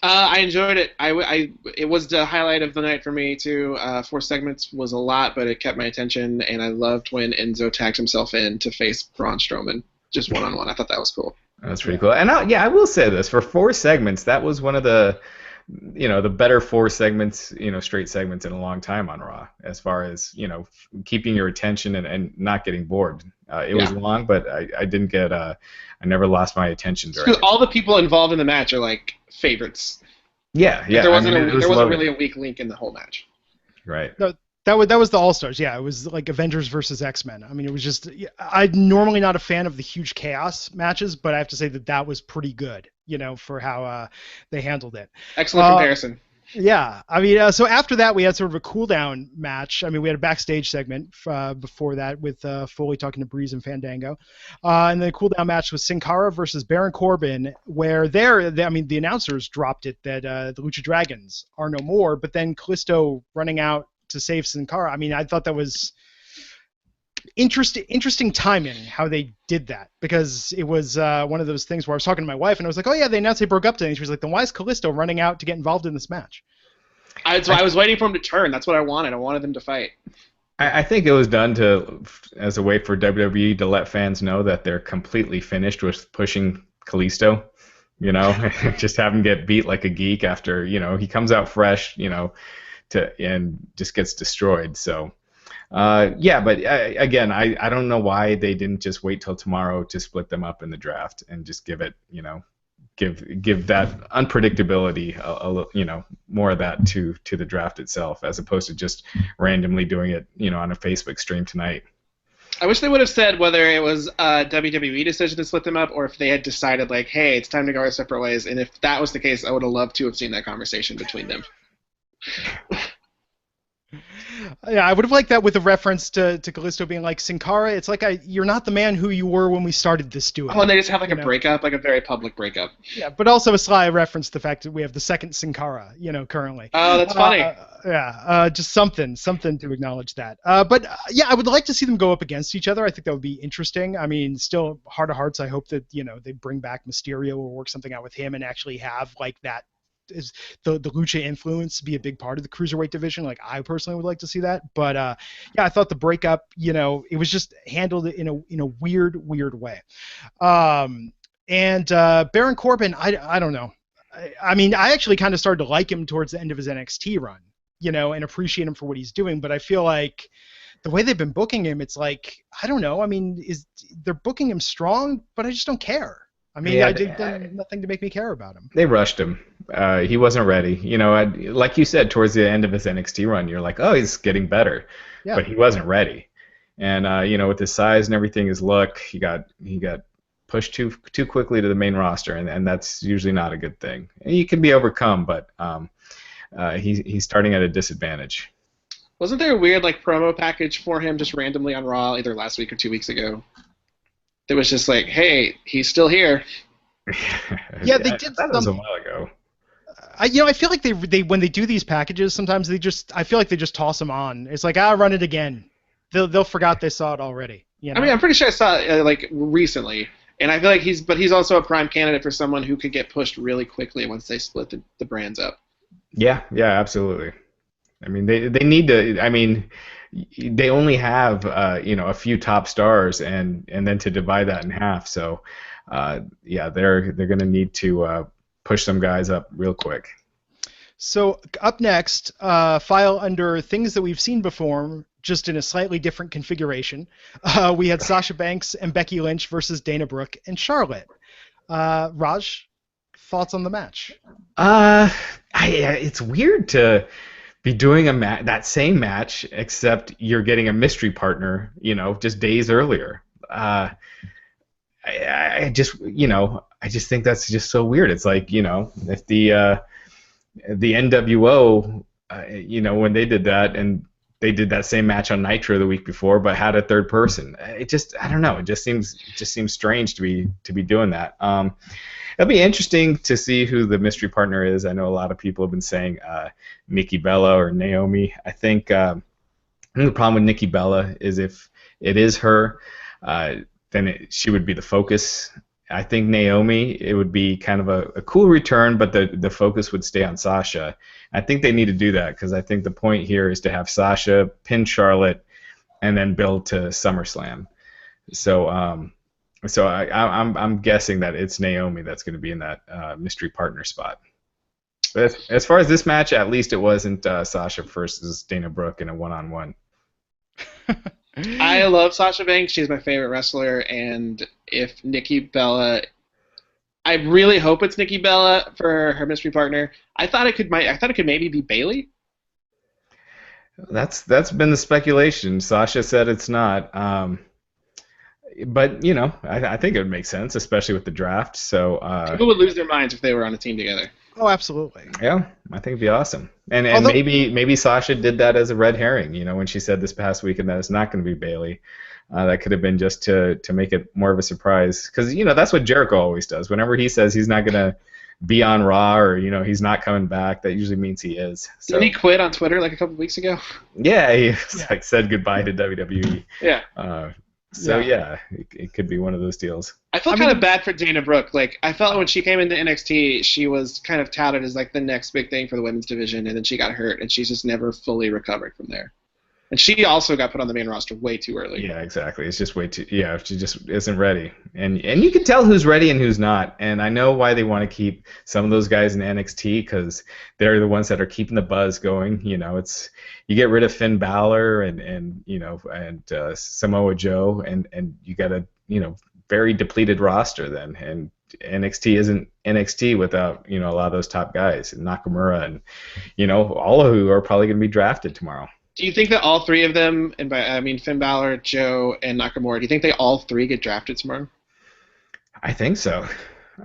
I enjoyed it. It was the highlight of the night for me too. 4 segments was a lot, but it kept my attention, and I loved when Enzo tagged himself in to face Braun Strowman, just one-on-one. I thought that was cool. That's pretty cool. And I will say this, for 4 segments, that was one of the the better 4 segments, straight segments in a long time on Raw, as far as keeping your attention and not getting bored. It was long, but I didn't get I never lost my attention during it. All the people involved in the match are like favorites. Yeah. Like, there wasn't really a weak link in the whole match. Right. No, that was the All-Stars. Yeah, it was like Avengers versus X-Men. I mean, it was just, I'm normally not a fan of the huge chaos matches, but I have to say that was pretty good, for how they handled it. Excellent comparison. Yeah, I mean, so after that we had sort of a cool-down match. I mean, we had a backstage segment before that with Foley talking to Breeze and Fandango. And the cool-down match was Sin Cara versus Baron Corbin, where the announcers dropped it that the Lucha Dragons are no more, but then Kalisto running out to save Sin Cara. I mean, I thought that was interesting timing how they did that, because it was one of those things where I was talking to my wife and I was like, oh yeah, they announced they broke up today. And she was like, then why is Kalisto running out to get involved in this match? I was waiting for him to turn. That's what I wanted. I wanted them to fight. I think it was done as a way for WWE to let fans know that they're completely finished with pushing Kalisto. Just have him get beat like a geek after he comes out fresh, and just gets destroyed. So. Yeah, but again, I don't know why they didn't just wait till tomorrow to split them up in the draft and just give it, give that unpredictability, more of that to the draft itself, as opposed to just randomly doing it, on a Facebook stream tonight. I wish they would have said whether it was a WWE decision to split them up or if they had decided, like, hey, it's time to go our separate ways. And if that was the case, I would have loved to have seen that conversation between them. Yeah, I would have liked that with a reference to Kalisto being like, Sin Cara, it's like you're not the man who you were when we started this duo. Oh, and they just have like a breakup, like a very public breakup. Yeah, but also a sly reference to the fact that we have the second Sin Cara, currently. Oh, that's funny. Just something to acknowledge that. But yeah, I would like to see them go up against each other. I think that would be interesting. I mean, still, heart of hearts, I hope that, they bring back Mysterio or work something out with him and actually have like that is the Lucha influence be a big part of the Cruiserweight division. Like, I personally would like to see that. But yeah, I thought the breakup, it was just handled in a weird way. And Baron Corbin, I don't know. I mean, I actually kind of started to like him towards the end of his NXT run, and appreciate him for what he's doing. But I feel like the way they've been booking him, it's like, I don't know. I mean, they're booking him strong, but I just don't care. I mean, yeah, I did nothing to make me care about him. They rushed him. He wasn't ready. Like you said, towards the end of his NXT run, you're like, oh, he's getting better. Yeah. But he wasn't ready. And, with his size and everything, his look, he got pushed too quickly to the main roster, and that's usually not a good thing. He can be overcome, but he's starting at a disadvantage. Wasn't there a weird promo package for him just randomly on Raw either last week or 2 weeks ago? It was just like, hey, he's still here. Yeah, they did. That was a while ago. I feel like they when they do these packages, sometimes I feel like they just toss them on. It's like, run it again. They'll forgot they saw it already. I mean, I'm pretty sure I saw it recently, and I feel like he's also a prime candidate for someone who could get pushed really quickly once they split the brands up. Yeah, absolutely. I mean, they need to. I mean, they only have a few top stars, and then to divide that in half. So yeah, they're going to need to push some guys up real quick. So up next, file under things that we've seen before, just in a slightly different configuration. We had Sasha Banks and Becky Lynch versus Dana Brooke and Charlotte. Raj, thoughts on the match? It's weird to be doing that same match, except you're getting a mystery partner, just days earlier. I just, I just think that's just so weird. It's like, if the NWO, when they did that, and they did that same match on Nitro the week before, but had a third person. I don't know. It just seems strange to be doing that. It'll be interesting to see who the mystery partner is. I know a lot of people have been saying Nikki Bella or Naomi. I think the problem with Nikki Bella is if it is her, then she would be the focus. I think Naomi, it would be kind of a cool return, but the focus would stay on Sasha. I think they need to do that because I think the point here is to have Sasha pin Charlotte and then build to SummerSlam. So I'm guessing that it's Naomi that's going to be in that mystery partner spot. But as far as this match, at least it wasn't Sasha versus Dana Brooke in a one-on-one. I love Sasha Banks. She's my favorite wrestler, and if Nikki Bella, I really hope it's Nikki Bella for her mystery partner. I thought it could maybe be Bayley. That's been the speculation. Sasha said it's not. But I think it would make sense, especially with the draft. So people would lose their minds if they were on a team together. Oh, absolutely. Yeah, I think it'd be awesome. And maybe Sasha did that as a red herring, when she said this past weekend that it's not going to be Bayley. That could have been just to make it more of a surprise. Because, that's what Jericho always does. Whenever he says he's not going to be on Raw or, he's not coming back, that usually means he is. So, didn't he quit on Twitter like a couple weeks ago? Yeah, he said goodbye to WWE. Yeah. It could be one of those deals. I felt kind of bad for Dana Brooke. Like, I felt when she came into NXT, she was kind of touted as like the next big thing for the women's division, and then she got hurt, and she's just never fully recovered from there. And she also got put on the main roster way too early. Yeah, exactly. It's just way too. Yeah, she just isn't ready, and you can tell who's ready and who's not. And I know why they want to keep some of those guys in NXT because they're the ones that are keeping the buzz going. It's you get rid of Finn Balor and Samoa Joe, and you got a very depleted roster then, and NXT isn't NXT without a lot of those top guys, and Nakamura, and all of who are probably going to be drafted tomorrow. Do you think that all three of them, and I mean Finn Balor, Joe, and Nakamura, do you think they all three get drafted tomorrow? I think so.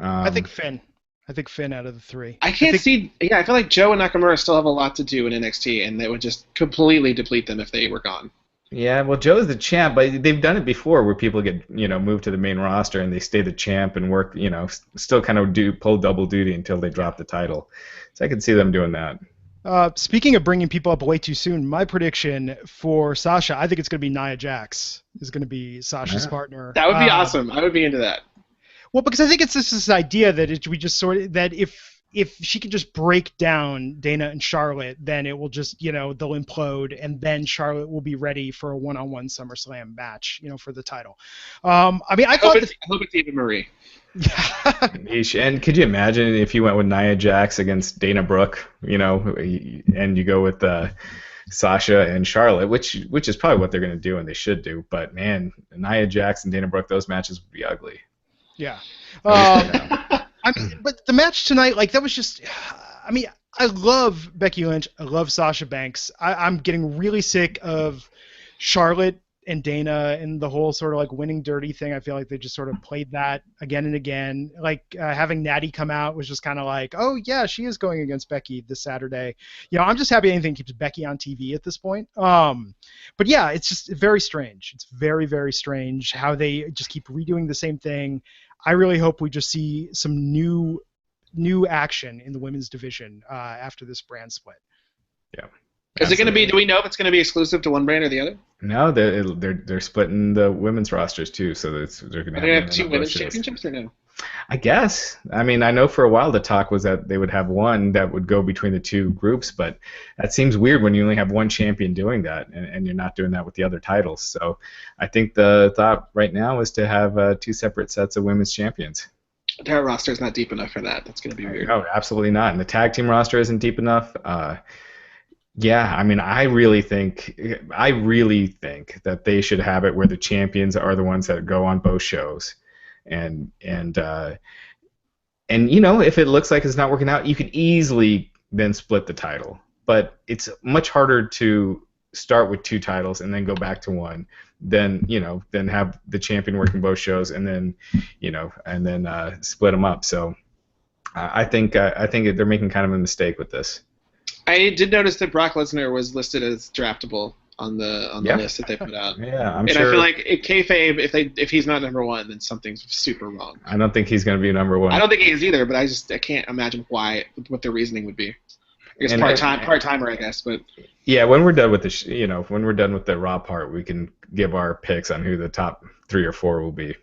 I think Finn. Out of the three. I feel like Joe and Nakamura still have a lot to do in NXT, and they would just completely deplete them if they were gone. Yeah, well, Joe's the champ, but they've done it before where people get, moved to the main roster and they stay the champ and work, still kind of pull double duty until they drop the title. So I could see them doing that. Speaking of bringing people up way too soon, my prediction for Sasha, I think it's going to be Nia Jax is going to be Sasha's partner. That would be awesome. I would be into that. Well, because I think it's this idea that if she can just break down Dana and Charlotte, then it will just, they'll implode, and then Charlotte will be ready for a one-on-one SummerSlam match, for the title. I hope it's Eva Marie. And could you imagine if you went with Nia Jax against Dana Brooke, and you go with Sasha and Charlotte, which is probably what they're going to do and they should do. But man, Nia Jax and Dana Brooke, those matches would be ugly. Yeah. But the match tonight, that was just, I love Becky Lynch. I love Sasha Banks. I'm getting really sick of Charlotte and Dana and the whole sort of winning dirty thing. I feel like they just sort of played that again and again. Having Natty come out was just kind of oh yeah, she is going against Becky this Saturday. I'm just happy anything keeps Becky on TV at this point. But yeah, it's just very strange. It's very, very strange how they just keep redoing the same thing. I really hope we just see some new action in the women's division after this brand split. Yeah. Is it going to be? Do we know if it's going to be exclusive to one brand or the other? No, they're splitting the women's rosters too, so they're going to have two women's championships or no? I guess. I know for a while the talk was that they would have one that would go between the two groups, but that seems weird when you only have one champion doing that, and you're not doing that with the other titles. So I think the thought right now is to have two separate sets of women's champions. Their roster is not deep enough for that. That's going to be weird. No, absolutely not. And the tag team roster isn't deep enough. Yeah, I really think that they should have it where the champions are the ones that go on both shows, and And, you know, if it looks like it's not working out, you could easily then split the title. But it's much harder to start with 2 titles and then go back to one, then, you know, then have the champion working both shows and then, you know, and then split them up. So I think they're making kind of a mistake with this. I did notice that Brock Lesnar was listed as draftable on the list that they put out. Yeah, and sure. I feel like kayfabe, if he's not number 1, then something's super wrong. I don't think he's going to be number 1. I don't think he is either, but I can't imagine what their reasoning would be. I guess part-timer, I guess, but yeah, when we're done with when we're done with the Raw part, we can give our picks on who the top 3 or 4 will be.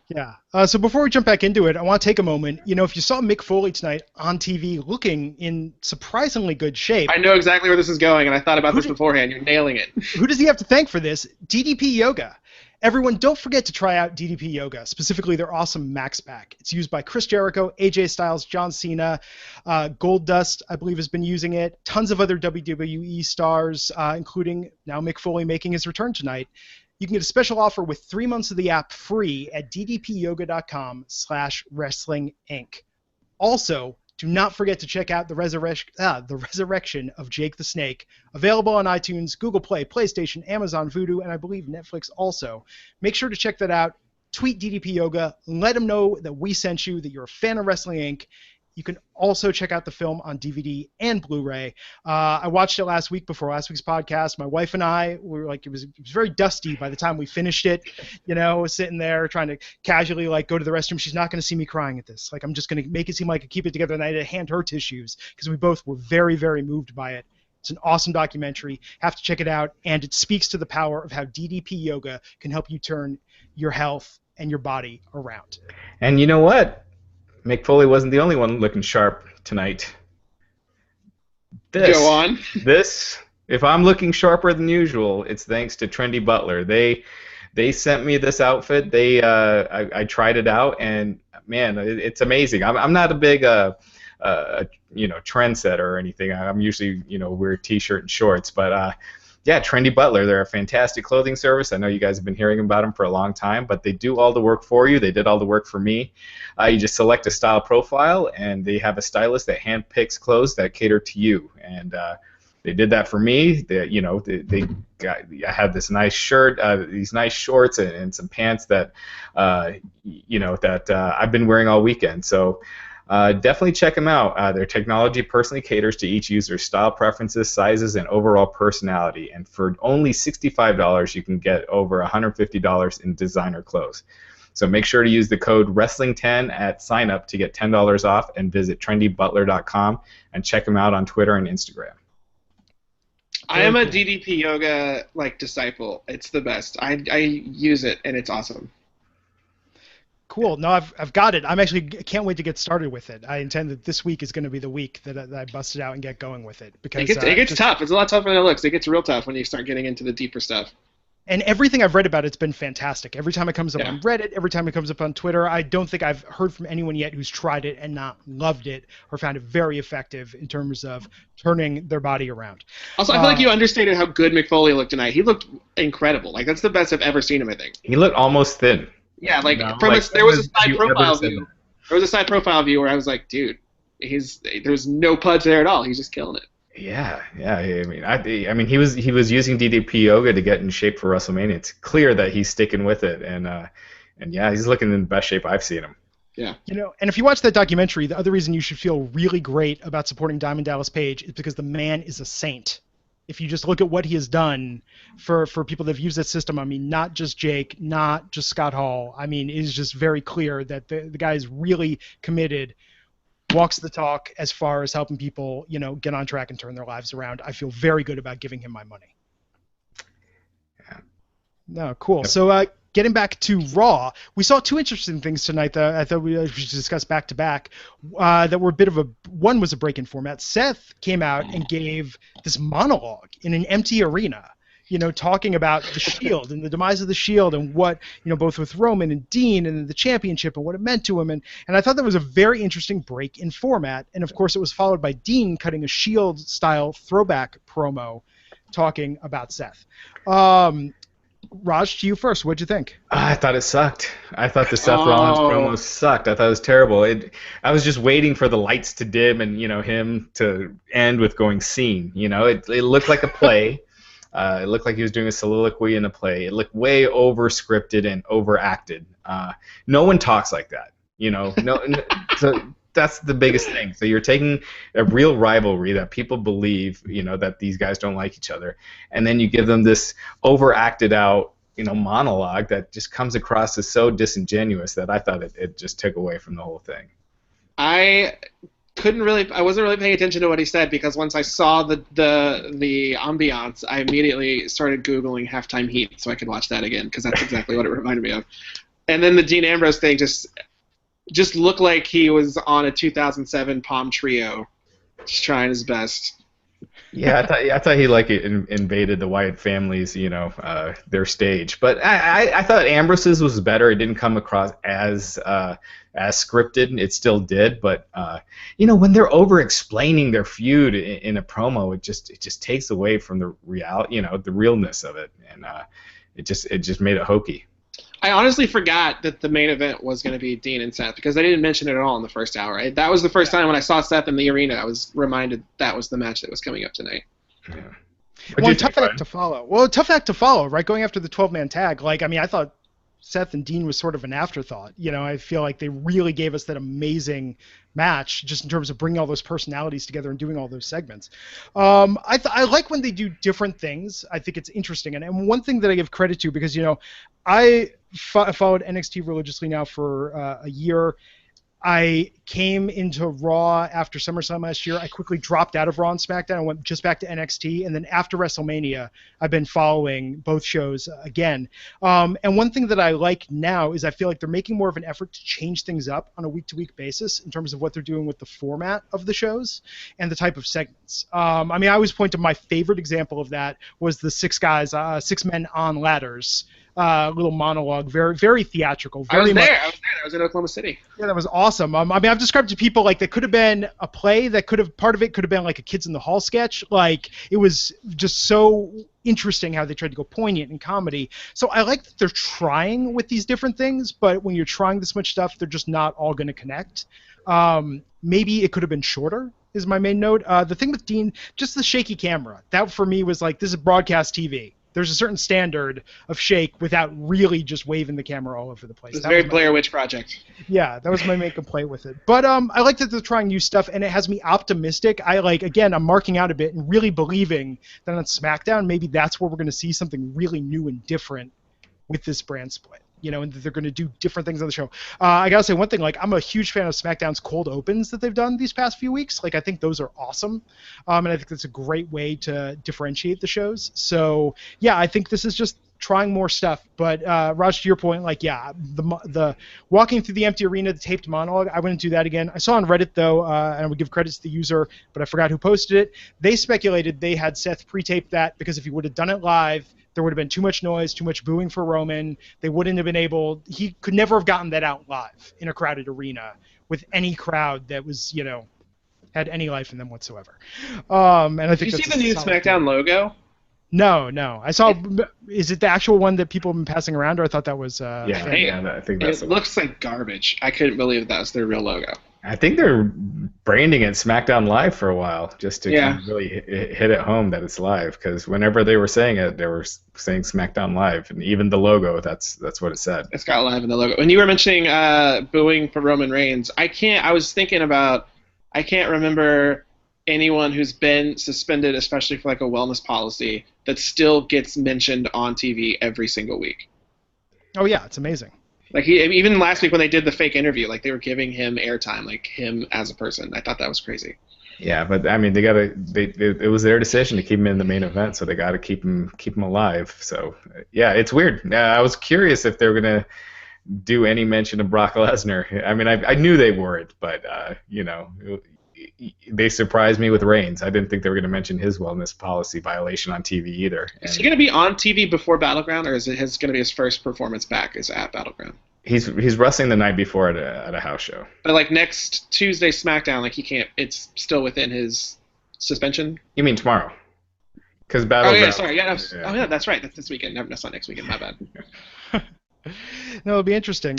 Yeah. So before we jump back into it, I want to take a moment. You know, if you saw Mick Foley tonight on TV looking in surprisingly good shape. I know exactly where this is going, and I thought about this beforehand. You're nailing it. Who does he have to thank for this? DDP Yoga. Everyone, don't forget to try out DDP Yoga, specifically their awesome Max Pack. It's used by Chris Jericho, AJ Styles, John Cena, Goldust, I believe, has been using it. Tons of other WWE stars, including now Mick Foley making his return tonight. You can get a special offer with 3 months of the app free at ddpyoga.com/wrestlinginc. Also, do not forget to check out the Resurrection of Jake the Snake, available on iTunes, Google Play, PlayStation, Amazon Vudu, and I believe Netflix also. Make sure to check that out. Tweet DDP Yoga. Let them know that we sent you, that you're a fan of Wrestling Inc. You can also check out the film on DVD and Blu-ray. I watched it last week before last week's podcast. My wife and I were like, it was very dusty by the time we finished it. You know, sitting there trying to casually like go to the restroom. She's not going to see me crying at this. Like, I'm just going to make it seem like I keep it together. And I had to hand her tissues because we both were very, very moved by it. It's an awesome documentary. Have to check it out. And it speaks to the power of how DDP Yoga can help you turn your health and your body around. And you know what? Mick Foley wasn't the only one looking sharp tonight. Go on. If I'm looking sharper than usual, it's thanks to Trendy Butler. They sent me this outfit. I tried it out, and man, it's amazing. I'm not a big trendsetter or anything. I'm usually wear t-shirt and shorts, but yeah, Trendy Butler, they're a fantastic clothing service. I know you guys have been hearing about them for a long time, but they do all the work for you. They did all the work for me. You just select a style profile, and they have a stylist that handpicks clothes that cater to you. And they did that for me. I had this nice shirt, these nice shorts, and some pants that I've been wearing all weekend. So definitely check them out. Their technology personally caters to each user's style preferences, sizes, and overall personality. And for only $65, you can get over $150 in designer clothes. So make sure to use the code Wrestling10 at sign up to get $10 off, and visit trendybutler.com and check them out on Twitter and Instagram. I am a DDP Yoga disciple. It's the best. I use it, and it's awesome. Cool. No, I've got it. Can't wait to get started with it. I intend that this week is going to be the week that I bust it out and get going with it. Because it gets tough. It's a lot tougher than it looks. It gets real tough when you start getting into the deeper stuff. And everything I've read about it's been fantastic. Every time it comes up on Reddit, every time it comes up on Twitter, I don't think I've heard from anyone yet who's tried it and not loved it or found it very effective in terms of turning their body around. Also, I feel like you understated how good Mick Foley looked tonight. He looked incredible. That's the best I've ever seen him, I think. He looked almost thin. Yeah, there was a side profile view. There was a side profile view where I was like, dude, there's no pudge there at all. He's just killing it. Yeah. I mean, he was using DDP Yoga to get in shape for WrestleMania. It's clear that he's sticking with it, and yeah, he's looking in the best shape I've seen him. Yeah. And if you watch that documentary, the other reason you should feel really great about supporting Diamond Dallas Page is because the man is a saint. If you just look at what he has done for people that have used that system, I mean, not just Jake, not just Scott Hall. I mean, it is just very clear that the guy is really committed, walks the talk as far as helping people, get on track and turn their lives around. I feel very good about giving him my money. Yeah. No, cool. Yep. So getting back to Raw, we saw 2 interesting things tonight that I thought we should discuss back to back. That were one was a break-in format. Seth came out and gave this monologue in an empty arena, talking about the Shield and the demise of the Shield and what, both with Roman and Dean and the championship and what it meant to him. And I thought that was a very interesting break in format. And of course, it was followed by Dean cutting a Shield-style throwback promo talking about Seth. Raj, to you first. What'd you think? I thought it sucked. I thought the Seth Rollins Oh, promo sucked. I thought it was terrible. I was just waiting for the lights to dim and him to end with going scene. It looked like a play. It looked like he was doing a soliloquy in a play. It looked way over scripted and overacted. No one talks like that. So that's the biggest thing. So you're taking a real rivalry that people believe, that these guys don't like each other, and then you give them this overacted out, monologue that just comes across as so disingenuous that I thought it just took away from the whole thing. I wasn't really paying attention to what he said because once I saw the ambiance, I immediately started Googling halftime heat so I could watch that again because that's exactly what it reminded me of. And then the Dean Ambrose thing just looked like he was on a 2007 Palm Trio, just trying his best. Yeah, I thought he invaded the Wyatt family's, their stage. But I thought Ambrose's was better. It didn't come across as scripted. It still did, but when they're over explaining their feud in a promo, it just takes away from the reality, the realness of it, and it just made it hokey. I honestly forgot that the main event was going to be Dean and Seth because they didn't mention it at all in the first hour. That was the first time when I saw Seth in the arena, I was reminded that was the match that was coming up tonight. Yeah. Well, tough act to follow. Well, tough act to follow, right? Going after the 12-man tag. I thought Seth and Dean was sort of an afterthought. I feel like they really gave us that amazing match just in terms of bringing all those personalities together and doing all those segments. I like when they do different things. I think it's interesting. And one thing that I give credit to, because, I followed NXT religiously now for a year. I came into Raw after SummerSlam last year. I quickly dropped out of Raw and SmackDown and went just back to NXT. And then after WrestleMania, I've been following both shows again. And one thing that I like now is I feel like they're making more of an effort to change things up on a week-to-week basis in terms of what they're doing with the format of the shows and the type of segments. I always point to my favorite example of that was the six men on ladders. Little monologue, very, very theatrical. Very I was in Oklahoma City. Yeah, that was awesome. I've described to people that could have been a play. Part of it could have been like a Kids in the Hall sketch. It was just so interesting how they tried to go poignant and comedy. So I like that they're trying with these different things, but when you're trying this much stuff, they're just not all going to connect. Maybe it could have been shorter. Is my main note. The thing with Dean, just the shaky camera. That for me was this is broadcast TV. There's a certain standard of shake without really just waving the camera all over the place. It's very Blair Witch Project. Yeah, that was my main complaint with it. But I like that they're trying new stuff, and it has me optimistic. I'm marking out a bit and really believing that on SmackDown, maybe that's where we're going to see something really new and different with this brand split. And that they're going to do different things on the show. I got to say one thing, I'm a huge fan of SmackDown's cold opens that they've done these past few weeks. I think those are awesome. And I think that's a great way to differentiate the shows. So, yeah, I think this is just trying more stuff. But, Raj, to your point, the walking through the empty arena, the taped monologue, I wouldn't do that again. I saw on Reddit, though, and I would give credit to the user, but I forgot who posted it. They speculated they had Seth pre-tape that because if he would have done it live, there would have been too much noise, too much booing for Roman. They wouldn't have been able – he could never have gotten that out live in a crowded arena with any crowd that was, had any life in them whatsoever. And I think Did you see the new SmackDown logo? No. I saw – is it the actual one that people have been passing around, or I thought that was I think that's it looks like garbage. I couldn't believe that was their real logo. I think they're branding it SmackDown Live for a while just to kind of really hit it home that it's live, because whenever they were saying it, they were saying SmackDown Live, and even the logo, that's what it said. It's got live in the logo. When you were mentioning booing for Roman Reigns, I can't remember anyone who's been suspended, especially for a wellness policy, that still gets mentioned on TV every single week. Oh, yeah, it's amazing. Even last week when they did the fake interview, they were giving him airtime, him as a person. I thought that was crazy. Yeah, but it was their decision to keep him in the main event, so they got to keep him alive. So yeah, it's weird. I was curious if they were gonna do any mention of Brock Lesnar. I knew they weren't, but they surprised me with Reigns. I didn't think they were going to mention his wellness policy violation on TV either. Is he going to be on TV before Battleground, or is it going to be his first performance back is at Battleground? He's wrestling the night before at a house show. But next Tuesday SmackDown, he can't. It's still within his suspension. You mean tomorrow? Because Oh yeah, Battleground. sorry. Yeah, Yeah. oh yeah, that's right. That's this weekend. No, that's not next weekend. My bad. No, it'll be interesting.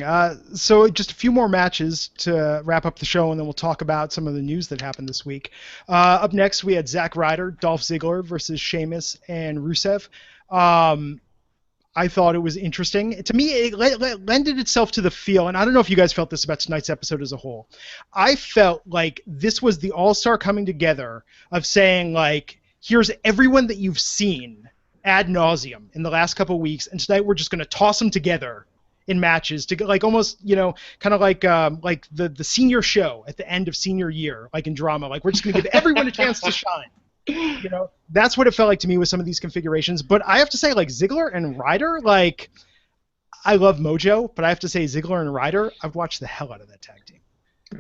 So just a few more matches to wrap up the show, and then we'll talk about some of the news that happened this week. Up next, we had Zack Ryder, Dolph Ziggler versus Sheamus and Rusev. I thought it was interesting. To me, it lended itself to the feel, and I don't know if you guys felt this about tonight's episode as a whole. I felt like this was the all-star coming together of saying, like, here's everyone that you've seen ad nauseum in the last couple of weeks, and tonight we're just going to toss them together in matches to like almost, kind of like the senior show at the end of senior year, like in drama. Like, we're just going to give everyone a chance to shine. That's what it felt like to me with some of these configurations. But I have to say, like, Ziggler and Ryder, like, I love Mojo, but I have to say Ziggler and Ryder, I've watched the hell out of that tag team.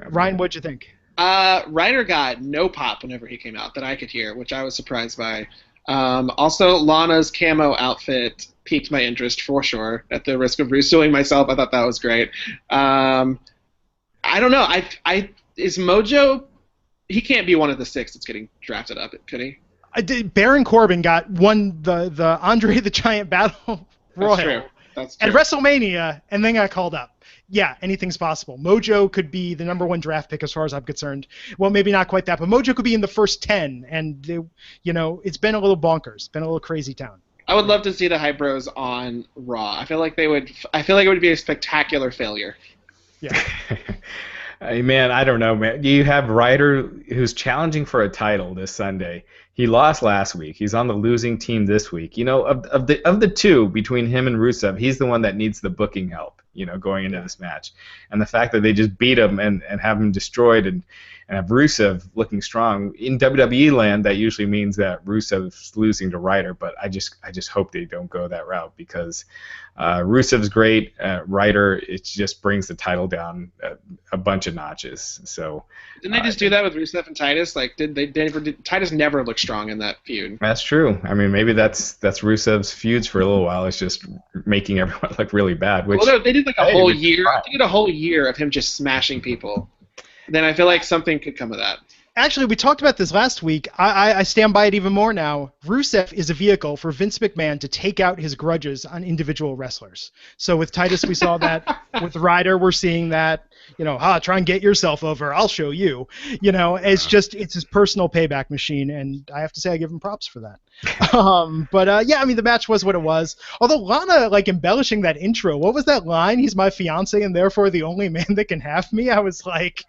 Ryan, what'd you think? Ryder got no pop whenever he came out that I could hear, which I was surprised by. Also, Lana's camo outfit piqued my interest for sure. At the risk of Russoing myself, I thought that was great. I don't know. Is Mojo? He can't be one of the 6 that's getting drafted up, could he? Baron Corbin won the Andre the Giant Battle Royal That's true. at WrestleMania, and then got called up. Yeah, anything's possible. Mojo could be the #1 draft pick as far as I'm concerned. Well, maybe not quite that, but Mojo could be in the first 10, and it's been a little bonkers, been a little crazy town. I would love to see the Hype Bros on Raw. I feel like it would be a spectacular failure. Yeah. Man, I don't know, man. You have Ryder who's challenging for a title this Sunday. He lost last week. He's on the losing team this week. Of the two between him and Rusev, he's the one that needs the booking help, going into this match. And the fact that they just beat him and have him destroyed and have Rusev looking strong in WWE land, that usually means that Rusev's losing to Ryder. But I just hope they don't go that route, because Rusev's great. Ryder, it just brings the title down a bunch of notches. So didn't they just do that with Rusev and Titus? Like, Titus never looked strong in that feud? That's true. I mean, maybe that's Rusev's feuds for a little while. It's just making everyone look really bad. Which, well, no, they did like a whole year. They did a whole year of him just smashing people. Then I feel like something could come of that. Actually, we talked about this last week. I stand by it even more now. Rusev is a vehicle for Vince McMahon to take out his grudges on individual wrestlers. So with Titus, we saw that. With Ryder, we're seeing that. Try and get yourself over. I'll show you. It's his personal payback machine, and I have to say I give him props for that. The match was what it was. Although Lana, like, embellishing that intro, what was that line? He's my fiance and therefore the only man that can have me. I was like...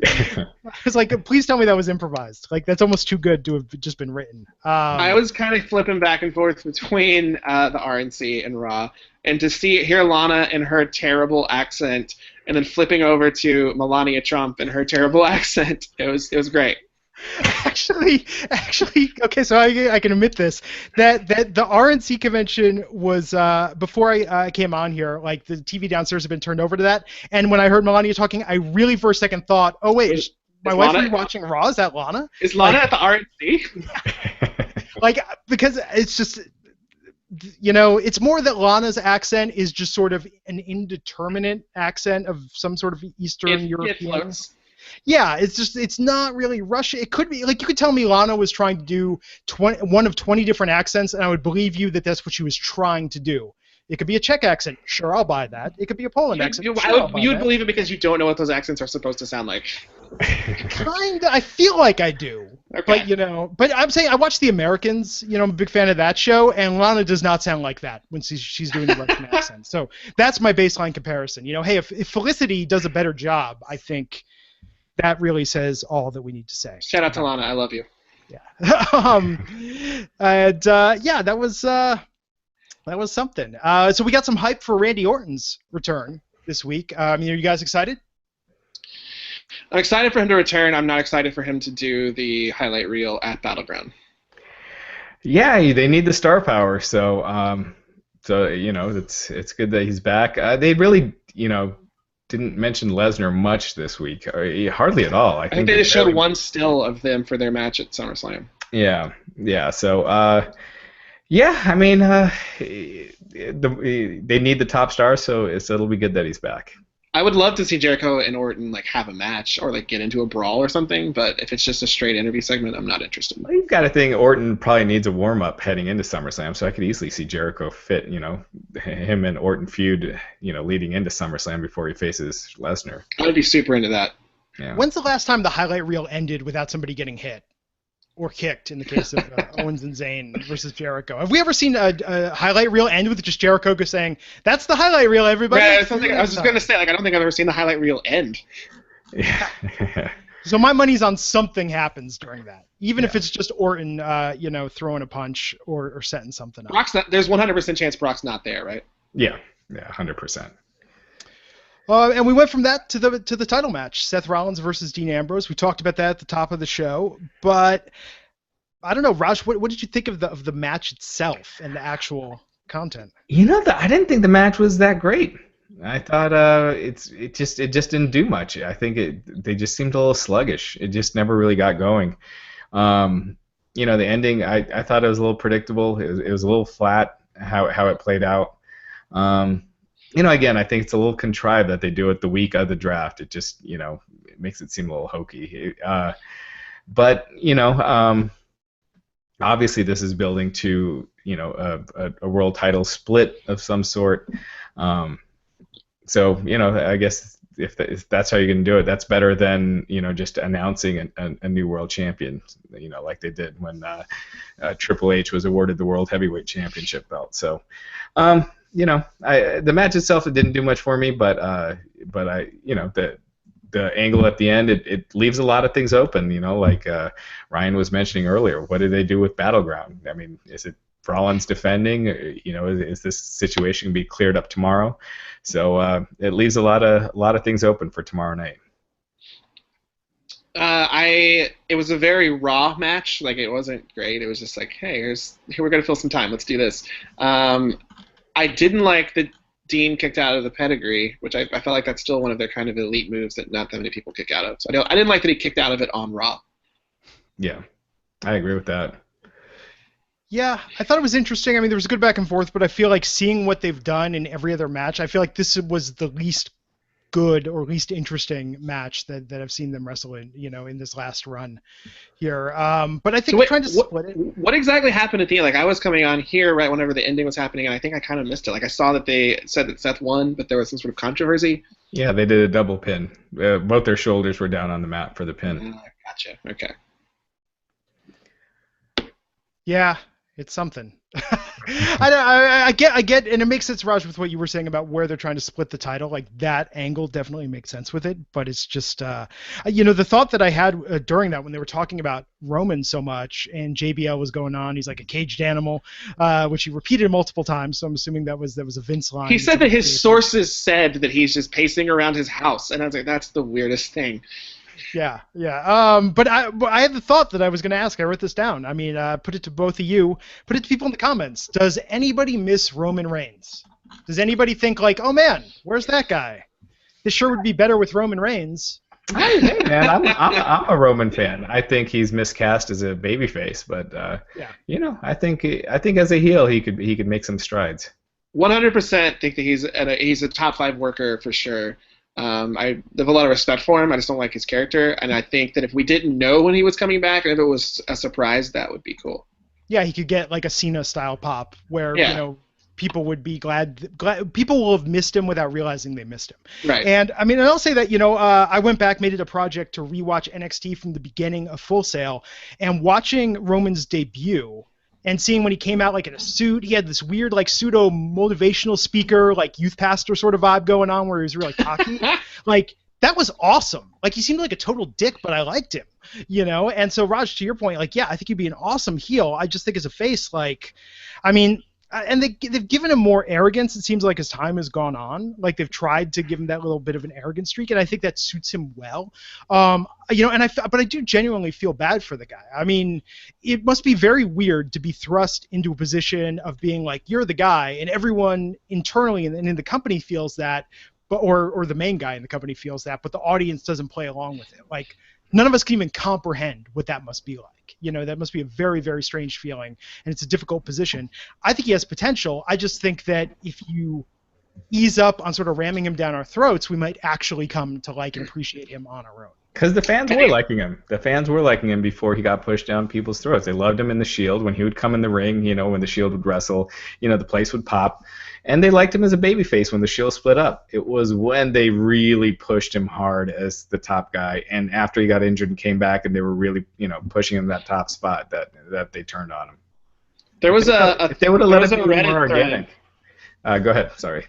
I was like, please tell me that was improvised. Like, that's almost too good to have just been written. I was kind of flipping back and forth between the RNC and Raw, and to hear Lana in her terrible accent, and then flipping over to Melania Trump in her terrible accent, it was great. Actually, okay, so I can admit this, that the RNC convention was before I came on here, like, the TV downstairs had been turned over to that, and when I heard Melania talking, I really for a second thought, oh wait, is my wife watching Raw? Is that Lana? Is Lana at the RNC? Like, because it's just, it's more that Lana's accent is just sort of an indeterminate accent of some sort of Eastern European. Yeah, it's not really Russian. It could be, like, you could tell me Lana was trying to do one of 20 different accents, and I would believe you that that's what she was trying to do. It could be a Czech accent. Sure, I'll buy that. It could be a Poland accent. You would believe it because you don't know what those accents are supposed to sound like. Kinda. I feel like I do. Okay. But I'm saying I watch The Americans. I'm a big fan of that show, and Lana does not sound like that when she's doing the Russian accent. So that's my baseline comparison. Hey, if Felicity does a better job, I think that really says all that we need to say. Shout out to Lana. I love you. Yeah. That was something. So we got some hype for Randy Orton's return this week. Are you guys excited? I'm excited for him to return. I'm not excited for him to do the highlight reel at Battleground. Yeah, they need the star power. So it's good that he's back. They really, didn't mention Lesnar much this week, hardly at all. I think they just showed one still of them for their match at SummerSlam. Yeah. So, I mean, they need the top star, so it'll be good that he's back. I would love to see Jericho and Orton like have a match or like get into a brawl or something, but if it's just a straight interview segment, I'm not interested. Well, you've got to think Orton probably needs a warm up heading into SummerSlam, so I could easily see Jericho fit, him and Orton feud, leading into SummerSlam before he faces Lesnar. I would be super into that. Yeah. When's the last time the highlight reel ended without somebody getting hit? Or kicked in the case of Owens and Zayn versus Jericho. Have we ever seen a highlight reel end with just Jericho saying, "That's the highlight reel, everybody"? Yeah, I was just gonna say, like, I don't think I've ever seen the highlight reel end. Yeah. So my money's on something happens during that, even if it's just Orton, throwing a punch or setting something up. There's 100% chance Brock's not there, right? Yeah, 100%. And we went from that to the title match, Seth Rollins versus Dean Ambrose. We talked about that at the top of the show, but I don't know, Raj, what did you think of the match itself and the actual content? I didn't think the match was that great. I thought it just didn't do much. I think they just seemed a little sluggish. It just never really got going. The ending, I thought it was a little predictable. It was a little flat how it played out. Again, I think it's a little contrived that they do it the week of the draft. It just, it makes it seem a little hokey. But obviously this is building to, a world title split of some sort. So, I guess if that's how you're going to do it, that's better than, just announcing a new world champion, like they did when Triple H was awarded the World Heavyweight Championship belt. So, the match itself, it didn't do much for me, but the angle at the end, it leaves a lot of things open, like Ryan was mentioning earlier. What do they do with Battleground? I mean, is it Rollins defending? Is this situation going to be cleared up tomorrow? So it leaves a lot of things open for tomorrow night. It was a very raw match. Like, it wasn't great. It was just like, hey, here we're gonna fill some time. Let's do this. I didn't like that Dean kicked out of the pedigree, which I felt like that's still one of their kind of elite moves that not that many people kick out of. So I didn't like that he kicked out of it on Raw. Yeah, I agree with that. Yeah, I thought it was interesting. I mean, there was a good back and forth, but I feel like seeing what they've done in every other match, I feel like this was the least good or least interesting match that I've seen them wrestle in, in this last run here. But I think trying to split it. What exactly happened at the end? Like, I was coming on here right whenever the ending was happening, and I think I kind of missed it. Like, I saw that they said that Seth won, but there was some sort of controversy. Yeah, they did a double pin. Both their shoulders were down on the mat for the pin. Gotcha. Okay. Yeah, it's something. I get, and it makes sense, Raj, with what you were saying about where they're trying to split the title. Like, that angle definitely makes sense with it, but it's just, the thought that I had during that when they were talking about Roman so much and JBL was going on, he's like a caged animal, which he repeated multiple times. So I'm assuming that was a Vince line. He said that his sources said that he's just pacing around his house, and I was like, that's the weirdest thing. Yeah. But I had the thought that I was going to ask. I wrote this down. I mean, put it to both of you. Put it to people in the comments. Does anybody miss Roman Reigns? Does anybody think like, oh man, where's that guy? This sure would be better with Roman Reigns. Hey man, I'm a Roman fan. I think he's miscast as a babyface, but I think as a heel he could make some strides. 100% think that he's a top 5 worker for sure. I have a lot of respect for him. I just don't like his character, and I think that if we didn't know when he was coming back, and if it was a surprise, that would be cool. Yeah, he could get like a Cena-style pop where people would be glad. People will have missed him without realizing they missed him. Right. And I mean, and I'll say that I went back, made it a project to rewatch NXT from the beginning of Full Sail, and watching Roman's debut. And seeing when he came out like in a suit, he had this weird like pseudo motivational speaker, like youth pastor sort of vibe going on where he was really cocky. Like, that was awesome. Like, he seemed like a total dick, but I liked him, And so, Raj, to your point, like, yeah, I think he'd be an awesome heel. I just think as a face, like, I mean, and they've given him more arrogance. It seems like as time has gone on, like they've tried to give him that little bit of an arrogant streak, and I think that suits him well. But I do genuinely feel bad for the guy. I mean, it must be very weird to be thrust into a position of being like, you're the guy, and everyone internally and in the company feels that, or the main guy in the company feels that, but the audience doesn't play along with it. Like, none of us can even comprehend what that must be like. That must be a very, very strange feeling, and it's a difficult position. I think he has potential. I just think that if you ease up on sort of ramming him down our throats, we might actually come to like and appreciate him on our own. Because the fans were liking him. The fans were liking him before he got pushed down people's throats. They loved him in the Shield. When he would come in the ring, when the Shield would wrestle, the place would pop. And they liked him as a babyface when the Shield split up. It was when they really pushed him hard as the top guy. And after he got injured and came back and they were really, pushing him that top spot that they turned on him. There was if they would have let it be more organic. Go ahead. Sorry.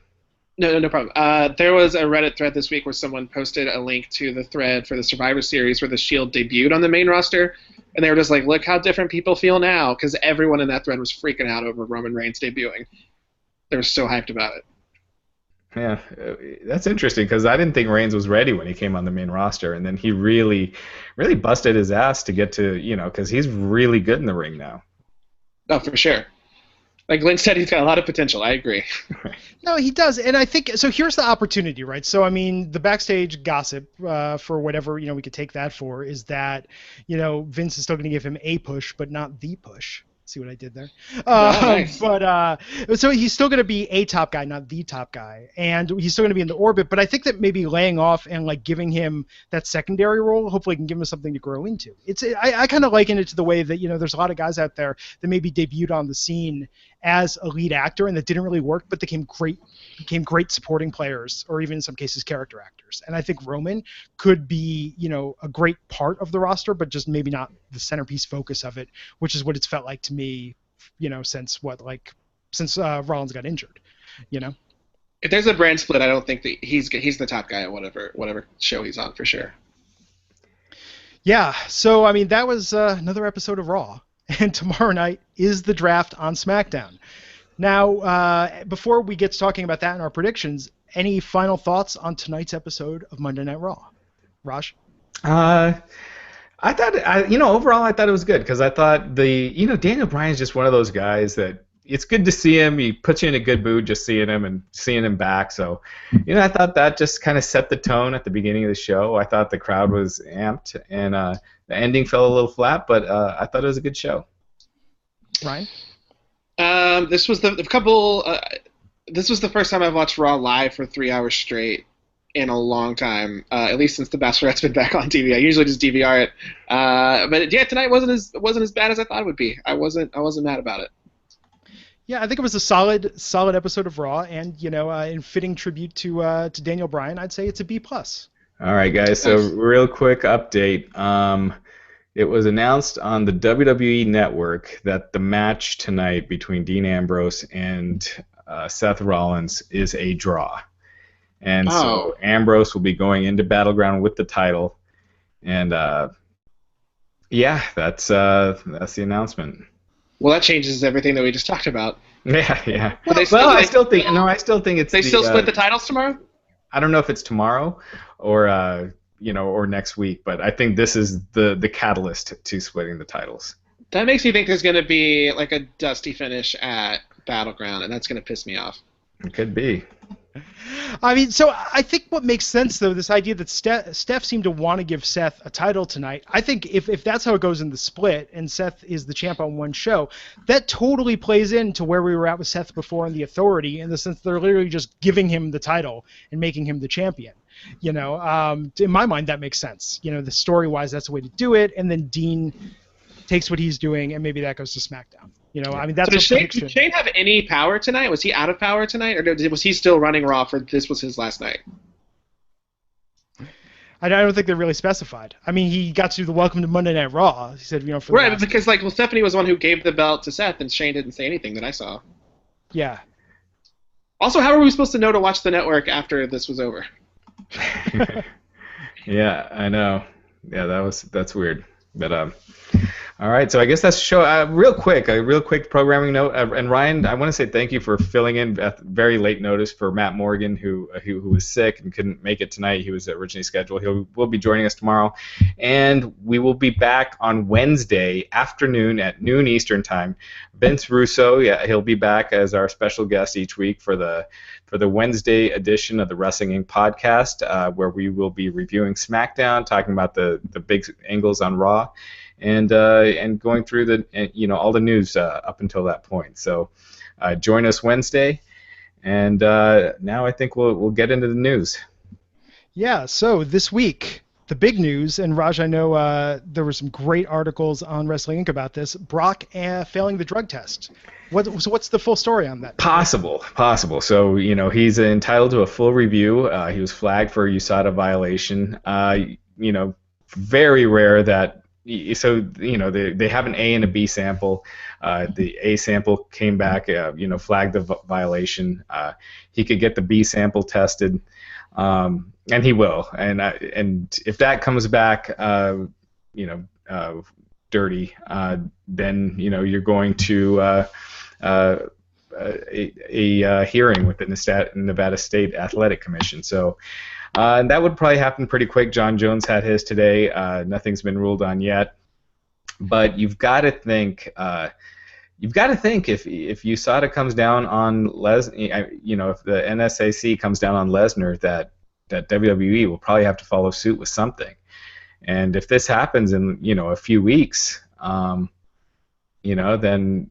No problem. There was a Reddit thread this week where someone posted a link to the thread for the Survivor Series where the Shield debuted on the main roster, and they were just like, look how different people feel now, because everyone in that thread was freaking out over Roman Reigns debuting. They were so hyped about it. Yeah, that's interesting, because I didn't think Reigns was ready when he came on the main roster, and then he really, really busted his ass to get to, because he's really good in the ring now. Oh, for sure. Like Glenn said, he's got a lot of potential. I agree. No, he does. And I think, so here's the opportunity, right? So, I mean, the backstage gossip, for whatever, we could take that for, is that, Vince is still going to give him a push, but not the push. See what I did there? Nice. But so he's still going to be a top guy, not the top guy, and he's still going to be in the orbit. But I think that maybe laying off and like giving him that secondary role, hopefully, can give him something to grow into. I kind of liken it to the way that there's a lot of guys out there that maybe debuted on the scene as a lead actor and that didn't really work, but became great supporting players, or even in some cases character actors. And I think Roman could be a great part of the roster, but just maybe not the centerpiece focus of it, which is what it's felt like to me, since Rollins got injured. If there's a brand split, I don't think that he's the top guy at whatever show he's on, for sure. Yeah, so I mean that was another episode of Raw. And tomorrow night is the draft on SmackDown. Now, before we get to talking about that and our predictions, any final thoughts on tonight's episode of Monday Night Raw? Raj? I thought, overall I thought it was good, because I thought Daniel Bryan's just one of those guys that it's good to see him. He puts you in a good mood just seeing him and seeing him back. So, I thought that just kind of set the tone at the beginning of the show. I thought the crowd was amped, and the ending fell a little flat, but I thought it was a good show. Ryan? This was the first time I've watched Raw live for 3 hours straight in a long time, at least since The Bachelorette's been back on TV. I usually just DVR it, but yeah, tonight wasn't as bad as I thought it would be. I wasn't mad about it. Yeah, I think it was a solid episode of Raw, and in fitting tribute to Daniel Bryan, I'd say it's a B+. All right, guys. So real quick update. It was announced on the WWE Network that the match tonight between Dean Ambrose and Seth Rollins is a draw, and so Ambrose will be going into Battleground with the title, and yeah, that's the announcement. Well, that changes everything that we just talked about. Yeah. I still think it's. They still split the titles tomorrow? I don't know if it's tomorrow or or next week, but I think this is the catalyst to splitting the titles. That makes me think there's going to be like a dusty finish at Battleground, and that's going to piss me off. It could be. I mean, so I think what makes sense, though, this idea that Steph seemed to want to give Seth a title tonight, I think if that's how it goes in the split and Seth is the champ on one show, that totally plays into where we were at with Seth before in the Authority, in the sense they're literally just giving him the title and making him the champion. In my mind, that makes sense. The story-wise, that's the way to do it, and then Dean takes what he's doing, and maybe that goes to SmackDown. I mean, that's so did Shane have any power tonight? Was he out of power tonight, or was he still running Raw for this was his last night? I don't think they really specified. I mean, he got to do the Welcome to Monday Night Raw. He said, for right, because Stephanie was the one who gave the belt to Seth, and Shane didn't say anything that I saw. Yeah. Also, how are we supposed to know to watch the network after this was over? Yeah, I know. Yeah, that's weird. But all right, so I guess that's the show. A real quick programming note. And Ryan, I want to say thank you for filling in at very late notice for Matt Morgan, who was sick and couldn't make it tonight. He was originally scheduled. He will be joining us tomorrow, and we will be back on Wednesday afternoon at noon Eastern time. Vince Russo, he'll be back as our special guest each week for the Wednesday edition of the Wrestling Inc. podcast, where we will be reviewing SmackDown, talking about the big angles on Raw, and going through all the news up until that point. So join us Wednesday, And now I think we'll get into the news. Yeah, so this week, the big news, and Raj, I know there were some great articles on Wrestling Inc. about this, Brock failing the drug test. So what's the full story on that? Possible. So, he's entitled to a full review. He was flagged for a USADA violation. Very rare that, so, they have an A and a B sample. The A sample came back, flagged the violation. He could get the B sample tested. And he will, and if that comes back, dirty, then you're going to a hearing with the Nevada State Athletic Commission. So that would probably happen pretty quick. John Jones had his today. Nothing's been ruled on yet, but you've got to think. You've got to think if USADA comes down on Lesnar, if the NSAC comes down on Lesnar, that WWE will probably have to follow suit with something. And if this happens in a few weeks, then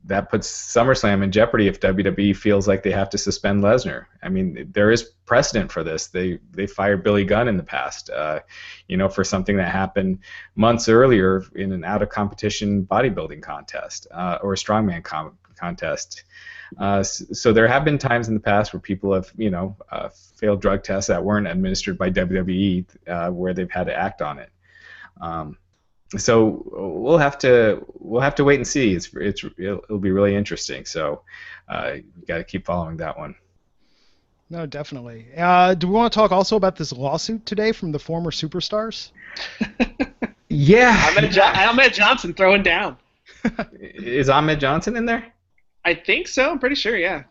that puts SummerSlam in jeopardy if WWE feels like they have to suspend Lesnar. I mean, there is precedent for this. They fired Billy Gunn in the past, for something that happened months earlier in an out-of-competition bodybuilding contest or a strongman contest. So there have been times in the past where people have, failed drug tests that weren't administered by WWE where they've had to act on it. So we'll have to wait and see. It'll be really interesting. So you got to keep following that one. No, definitely. Do we want to talk also about this lawsuit today from the former superstars? Yeah. Ahmed Johnson throwing down. Is Ahmed Johnson in there? I think so. I'm pretty sure. Yeah.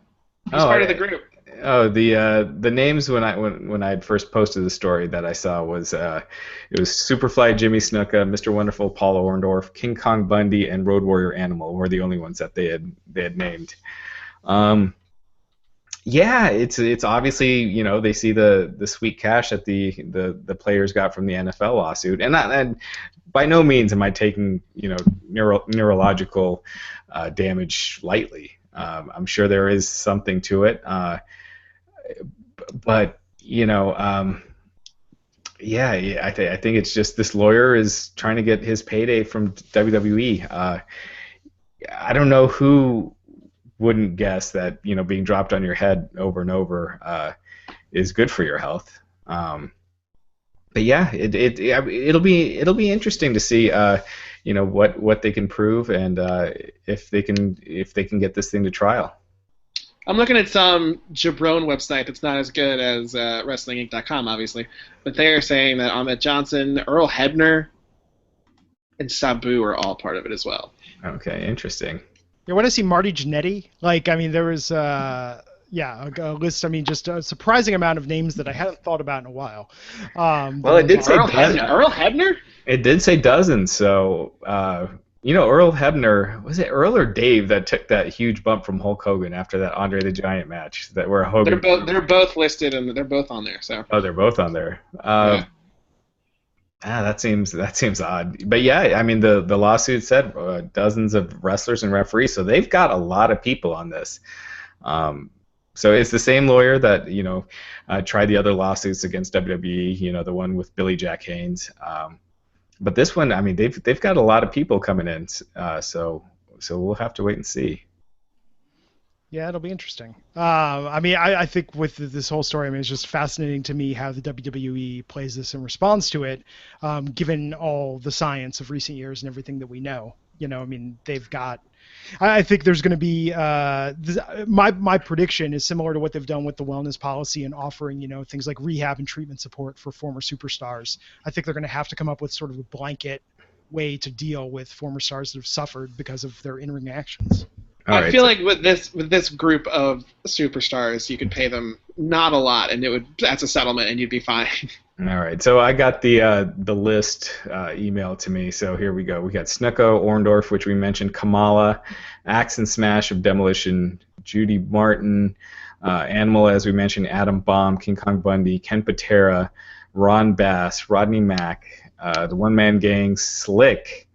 He's part of the group. Oh, the names when I had first posted the story that I saw was it was Superfly Jimmy Snuka, Mr. Wonderful Paul Orndorff, King Kong Bundy, and Road Warrior Animal were the only ones that they had named. Yeah, it's obviously they see the sweet cash that the players got from the NFL lawsuit, and by no means am I taking neurological damage lightly. I'm sure there is something to it. But I think it's just this lawyer is trying to get his payday from WWE. I don't know who wouldn't guess that being dropped on your head over and over is good for your health. But yeah, it'll be interesting to see what they can prove and if they can get this thing to trial. I'm looking at some Jabron website that's not as good as WrestlingInc.com, obviously, but they are saying that Ahmed Johnson, Earl Hebner, and Sabu are all part of it as well. Okay, interesting. Yeah, when I see Marty Jannetty, there was a list. Just a surprising amount of names that I hadn't thought about in a while. Well, it did say Earl Hebner. It did say dozens. So Earl Hebner, was it Earl or Dave that took that huge bump from Hulk Hogan after that Andre the Giant match that where Hogan? They're both listed and they're both on there. So. Oh, they're both on there. Yeah. That seems odd. But yeah, the lawsuit said dozens of wrestlers and referees, so they've got a lot of people on this. So it's the same lawyer that tried the other lawsuits against WWE. The one with Billy Jack Haynes. But this one, they've got a lot of people coming in. So we'll have to wait and see. Yeah, it'll be interesting. I think with this whole story, it's just fascinating to me how the WWE plays this and responds to it, given all the science of recent years and everything that we know. They've got. I think there's going to be. My prediction is similar to what they've done with the wellness policy and offering, things like rehab and treatment support for former superstars. I think they're going to have to come up with sort of a blanket way to deal with former stars that have suffered because of their in-ring actions. I feel like with this group of superstars, you could pay them not a lot, and that's a settlement, and you'd be fine. All right, so I got the list emailed to me. So here we go. We got Snuka, Orndorff, which we mentioned, Kamala, Axe and Smash of Demolition, Judy Martin, Animal, as we mentioned, Adam Bomb, King Kong Bundy, Ken Patera, Ron Bass, Rodney Mack, the One Man Gang, Slick,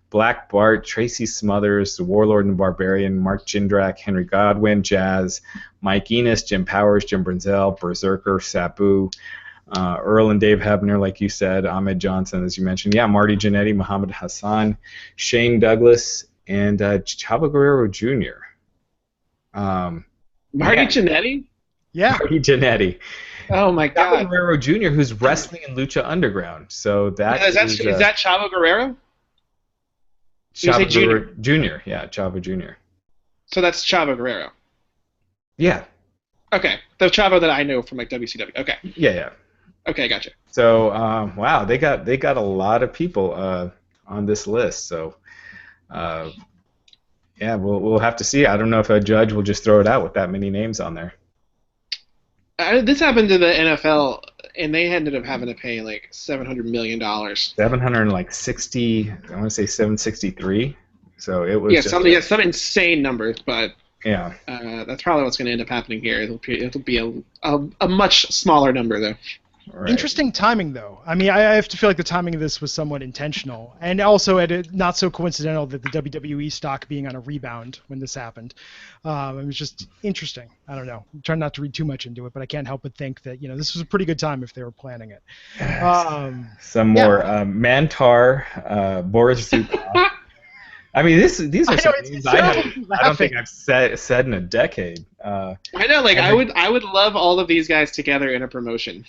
Black Bart, Tracy Smothers, the Warlord and the Barbarian, Mark Jindrak, Henry Godwin, Jazz, Mike Enos, Jim Powers, Jim Brunzell, Berserker, Sabu, Earl and Dave Hebner, like you said, Ahmed Johnson, as you mentioned. Yeah, Marty Jannetty, Muhammad Hassan, Shane Douglas, and Chavo Guerrero Jr. Marty Jannetty? Yeah. Marty Jannetty. Oh my God. Chavo Guerrero Jr., who's wrestling in Lucha Underground. So that is that Chavo Guerrero? Chavo Guerrero Jr. Yeah, Chavo Jr. So that's Chavo Guerrero. Yeah. Okay, the Chavo that I know from like WCW. Okay. Yeah. Okay, gotcha. So wow, they got a lot of people on this list. So yeah, we'll have to see. I don't know if a judge will just throw it out with that many names on there. This happened to the NFL, and they ended up having to pay like $700 million. 760. I want to say 763. So it was some insane number, but yeah, that's probably what's going to end up happening here. It'll be a much smaller number though. Right. Interesting timing, though. I mean, I have to feel like the timing of this was somewhat intentional, and also not so coincidental that the WWE stock being on a rebound when this happened. It was just interesting. I don't know. I'm trying not to read too much into it, but I can't help but think that this was a pretty good time if they were planning it. Some more Mantar, Boris Zukov. I mean, these are some names I don't think I've said in a decade. I know, like I would love all of these guys together in a promotion.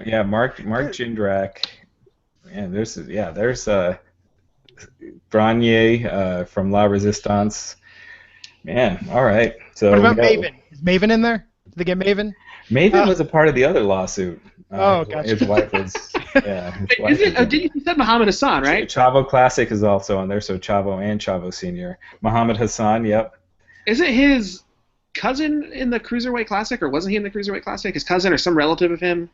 Yeah, Mark Jindrak. Man, there's Branier from La Resistance. Man, all right. So what about Maven? Is Maven in there? Did they get Maven? Maven was a part of the other lawsuit. Gotcha. His wife was. Yeah. You said Muhammad Hassan, right? Chavo Classic is also on there, so Chavo and Chavo Senior. Muhammad Hassan, yep. Isn't his cousin in the Cruiserweight Classic, or wasn't he in the Cruiserweight Classic? His cousin or some relative of him?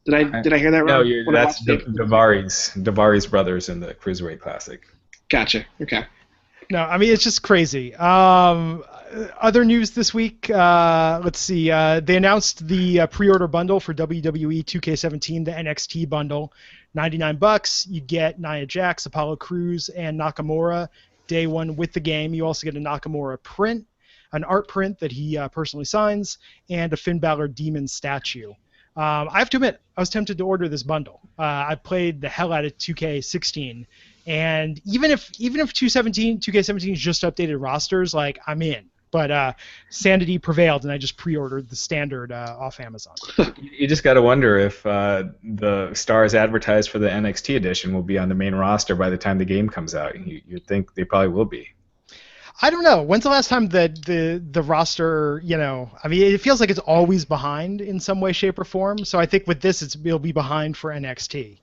Did I hear that wrong? No, that's Davari's brothers in the Cruiserweight Classic. Gotcha. Okay. No, I mean, it's just crazy. Other news this week, let's see. They announced the pre-order bundle for WWE 2K17, the NXT bundle. $99. You get Nia Jax, Apollo Crews, and Nakamura day one with the game. You also get a Nakamura print, an art print that he personally signs, and a Finn Balor demon statue. I have to admit, I was tempted to order this bundle. I played the hell out of 2K16. And even if 2K17 just updated rosters, like, I'm in. But sanity prevailed, and I just pre-ordered the standard off Amazon. You just got to wonder if the stars advertised for the NXT edition will be on the main roster by the time the game comes out. You'd think they probably will be. I don't know. When's the last time that the roster, I mean, it feels like it's always behind in some way, shape, or form. So I think with this, it'll be behind for NXT,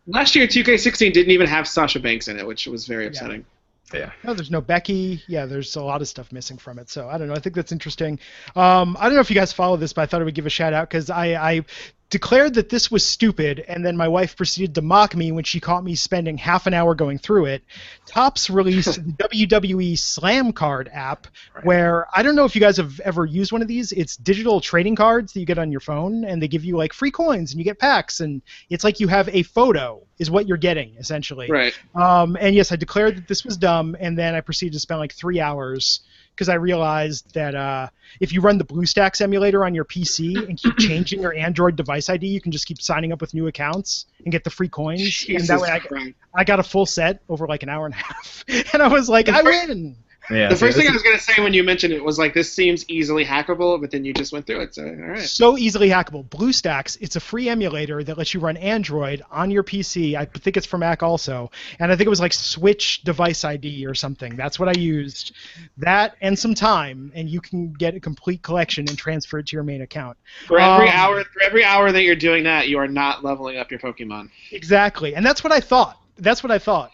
Last year, 2K16 didn't even have Sasha Banks in it, which was very upsetting. Yeah. No, there's no Becky. Yeah, there's a lot of stuff missing from it. So I don't know. I think that's interesting. I don't know if you guys follow this, but I thought I would give a shout out because I declared that this was stupid, and then my wife proceeded to mock me when she caught me spending half an hour going through it. Topps released the WWE Slam Card app, where I don't know if you guys have ever used one of these. It's digital trading cards that you get on your phone, and they give you like free coins, and you get packs, and it's like you have a photo is what you're getting, essentially. Right. And yes, I declared that this was dumb, and then I proceeded to spend like 3 hours because I realized that if you run the BlueStacks emulator on your PC and keep changing your Android device ID, you can just keep signing up with new accounts and get the free coins. Jesus and that way I got a full set over like an hour and a half. And I was like, I win! Yeah, the first thing I was going to say when you mentioned it was like, this seems easily hackable, but then you just went through it, so all right. So easily hackable. BlueStacks, it's a free emulator that lets you run Android on your PC. I think it's for Mac also. And I think it was like Switch device ID or something. That's what I used. That and some time, and you can get a complete collection and transfer it to your main account. For every hour that you're doing that, you are not leveling up your Pokemon. Exactly. And that's what I thought.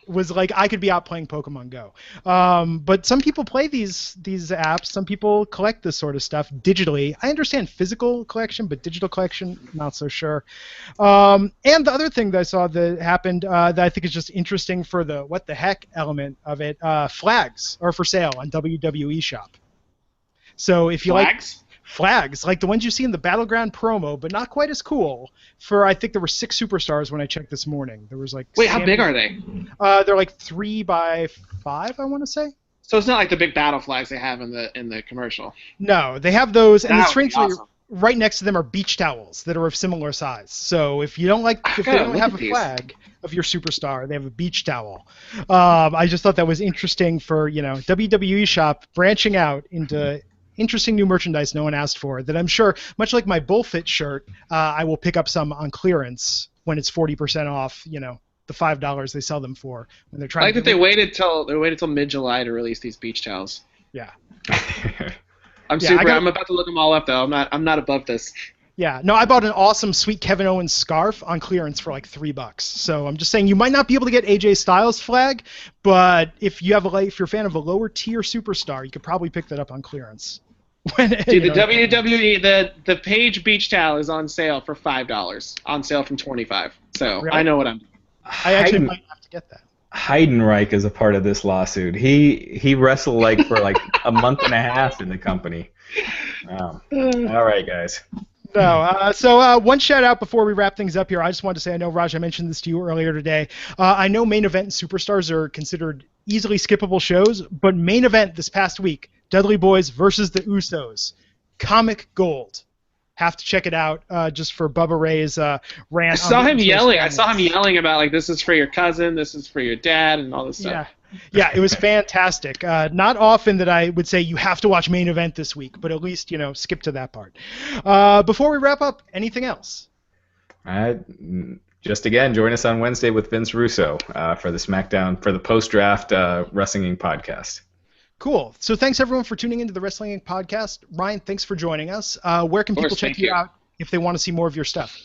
Was like I could be out playing Pokemon Go. But some people play these apps. Some people collect this sort of stuff digitally. I understand physical collection, but digital collection, not so sure. And the other thing that I saw that happened that I think is just interesting for the what the heck element of it, flags are for sale on WWE Shop. So if you Flags? flags, like the ones you see in the Battleground promo, but not quite as cool. I think there were 6 superstars when I checked this morning. There was like. Wait, how big are they? They're like 3 by 5, I want to say. So it's not like the big battle flags they have in the commercial. No, they have those, and strangely, awesome. right next to them are beach towels that are of similar size. So if you don't if they don't have a flag of your superstar, they have a beach towel. I just thought that was interesting for WWE shop branching out into interesting new merchandise no one asked for. That I'm sure, much like my Bullfit shirt, I will pick up some on clearance when it's 40% off. The $5 they sell them for when they're trying. I like that they waited till mid-July to release these beach towels. Yeah. I'm about to look them all up though. I'm not above this. Yeah. No, I bought an awesome sweet Kevin Owens scarf on clearance for like $3. So I'm just saying you might not be able to get AJ Styles flag, but if you're a fan of a lower tier superstar, you could probably pick that up on clearance. Dude, the WWE the Page beach towel is on sale for $5. On sale from $25. So really? I know what I'm. I actually might have to get that. Heidenreich is a part of this lawsuit. He wrestled for a month and a half in the company. Wow. All right, guys. No, so one shout out before we wrap things up here. I just wanted to say, I know, Raj, I mentioned this to you earlier today. I know Main Event and Superstars are considered easily skippable shows, but Main Event this past week, Dudley Boys versus the Usos, comic gold. Have to check it out just for Bubba Ray's rant. I saw him yelling. I saw him yelling about this is for your cousin, this is for your dad, and all this stuff. Yeah, it was fantastic. Not often that I would say you have to watch Main Event this week, but at least skip to that part. Before we wrap up, anything else? Just again, join us on Wednesday with Vince Russo for the SmackDown for the post-draft Wrestling Inc. podcast. Cool. So thanks, everyone, for tuning into the Wrestling Inc. podcast. Ryan, thanks for joining us. Where can people check you out if they want to see more of your stuff?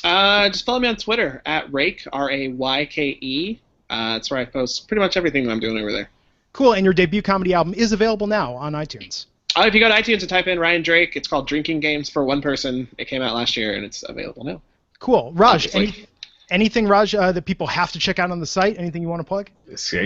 Just follow me on Twitter at Rayke, R-A-Y-K-E. That's where I post pretty much everything that I'm doing over there. Cool. And your debut comedy album is available now on iTunes. If you go to iTunes and type in Ryan Drake, it's called Drinking Games for One Person. It came out last year, and it's available now. Cool. Raj, anything, Raj, that people have to check out on the site? Anything you want to plug?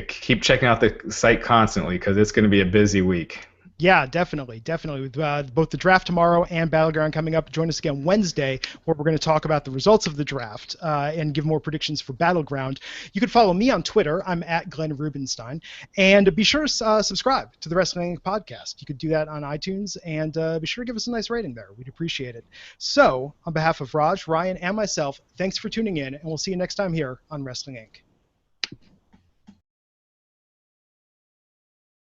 Keep checking out the site constantly because it's going to be a busy week. Yeah, definitely. With both the draft tomorrow and Battleground coming up. Join us again Wednesday, where we're going to talk about the results of the draft and give more predictions for Battleground. You can follow me on Twitter. I'm at Glenn Rubenstein. And be sure to subscribe to the Wrestling Inc. podcast. You could do that on iTunes, and be sure to give us a nice rating there. We'd appreciate it. So, on behalf of Raj, Ryan, and myself, thanks for tuning in, and we'll see you next time here on Wrestling Inc.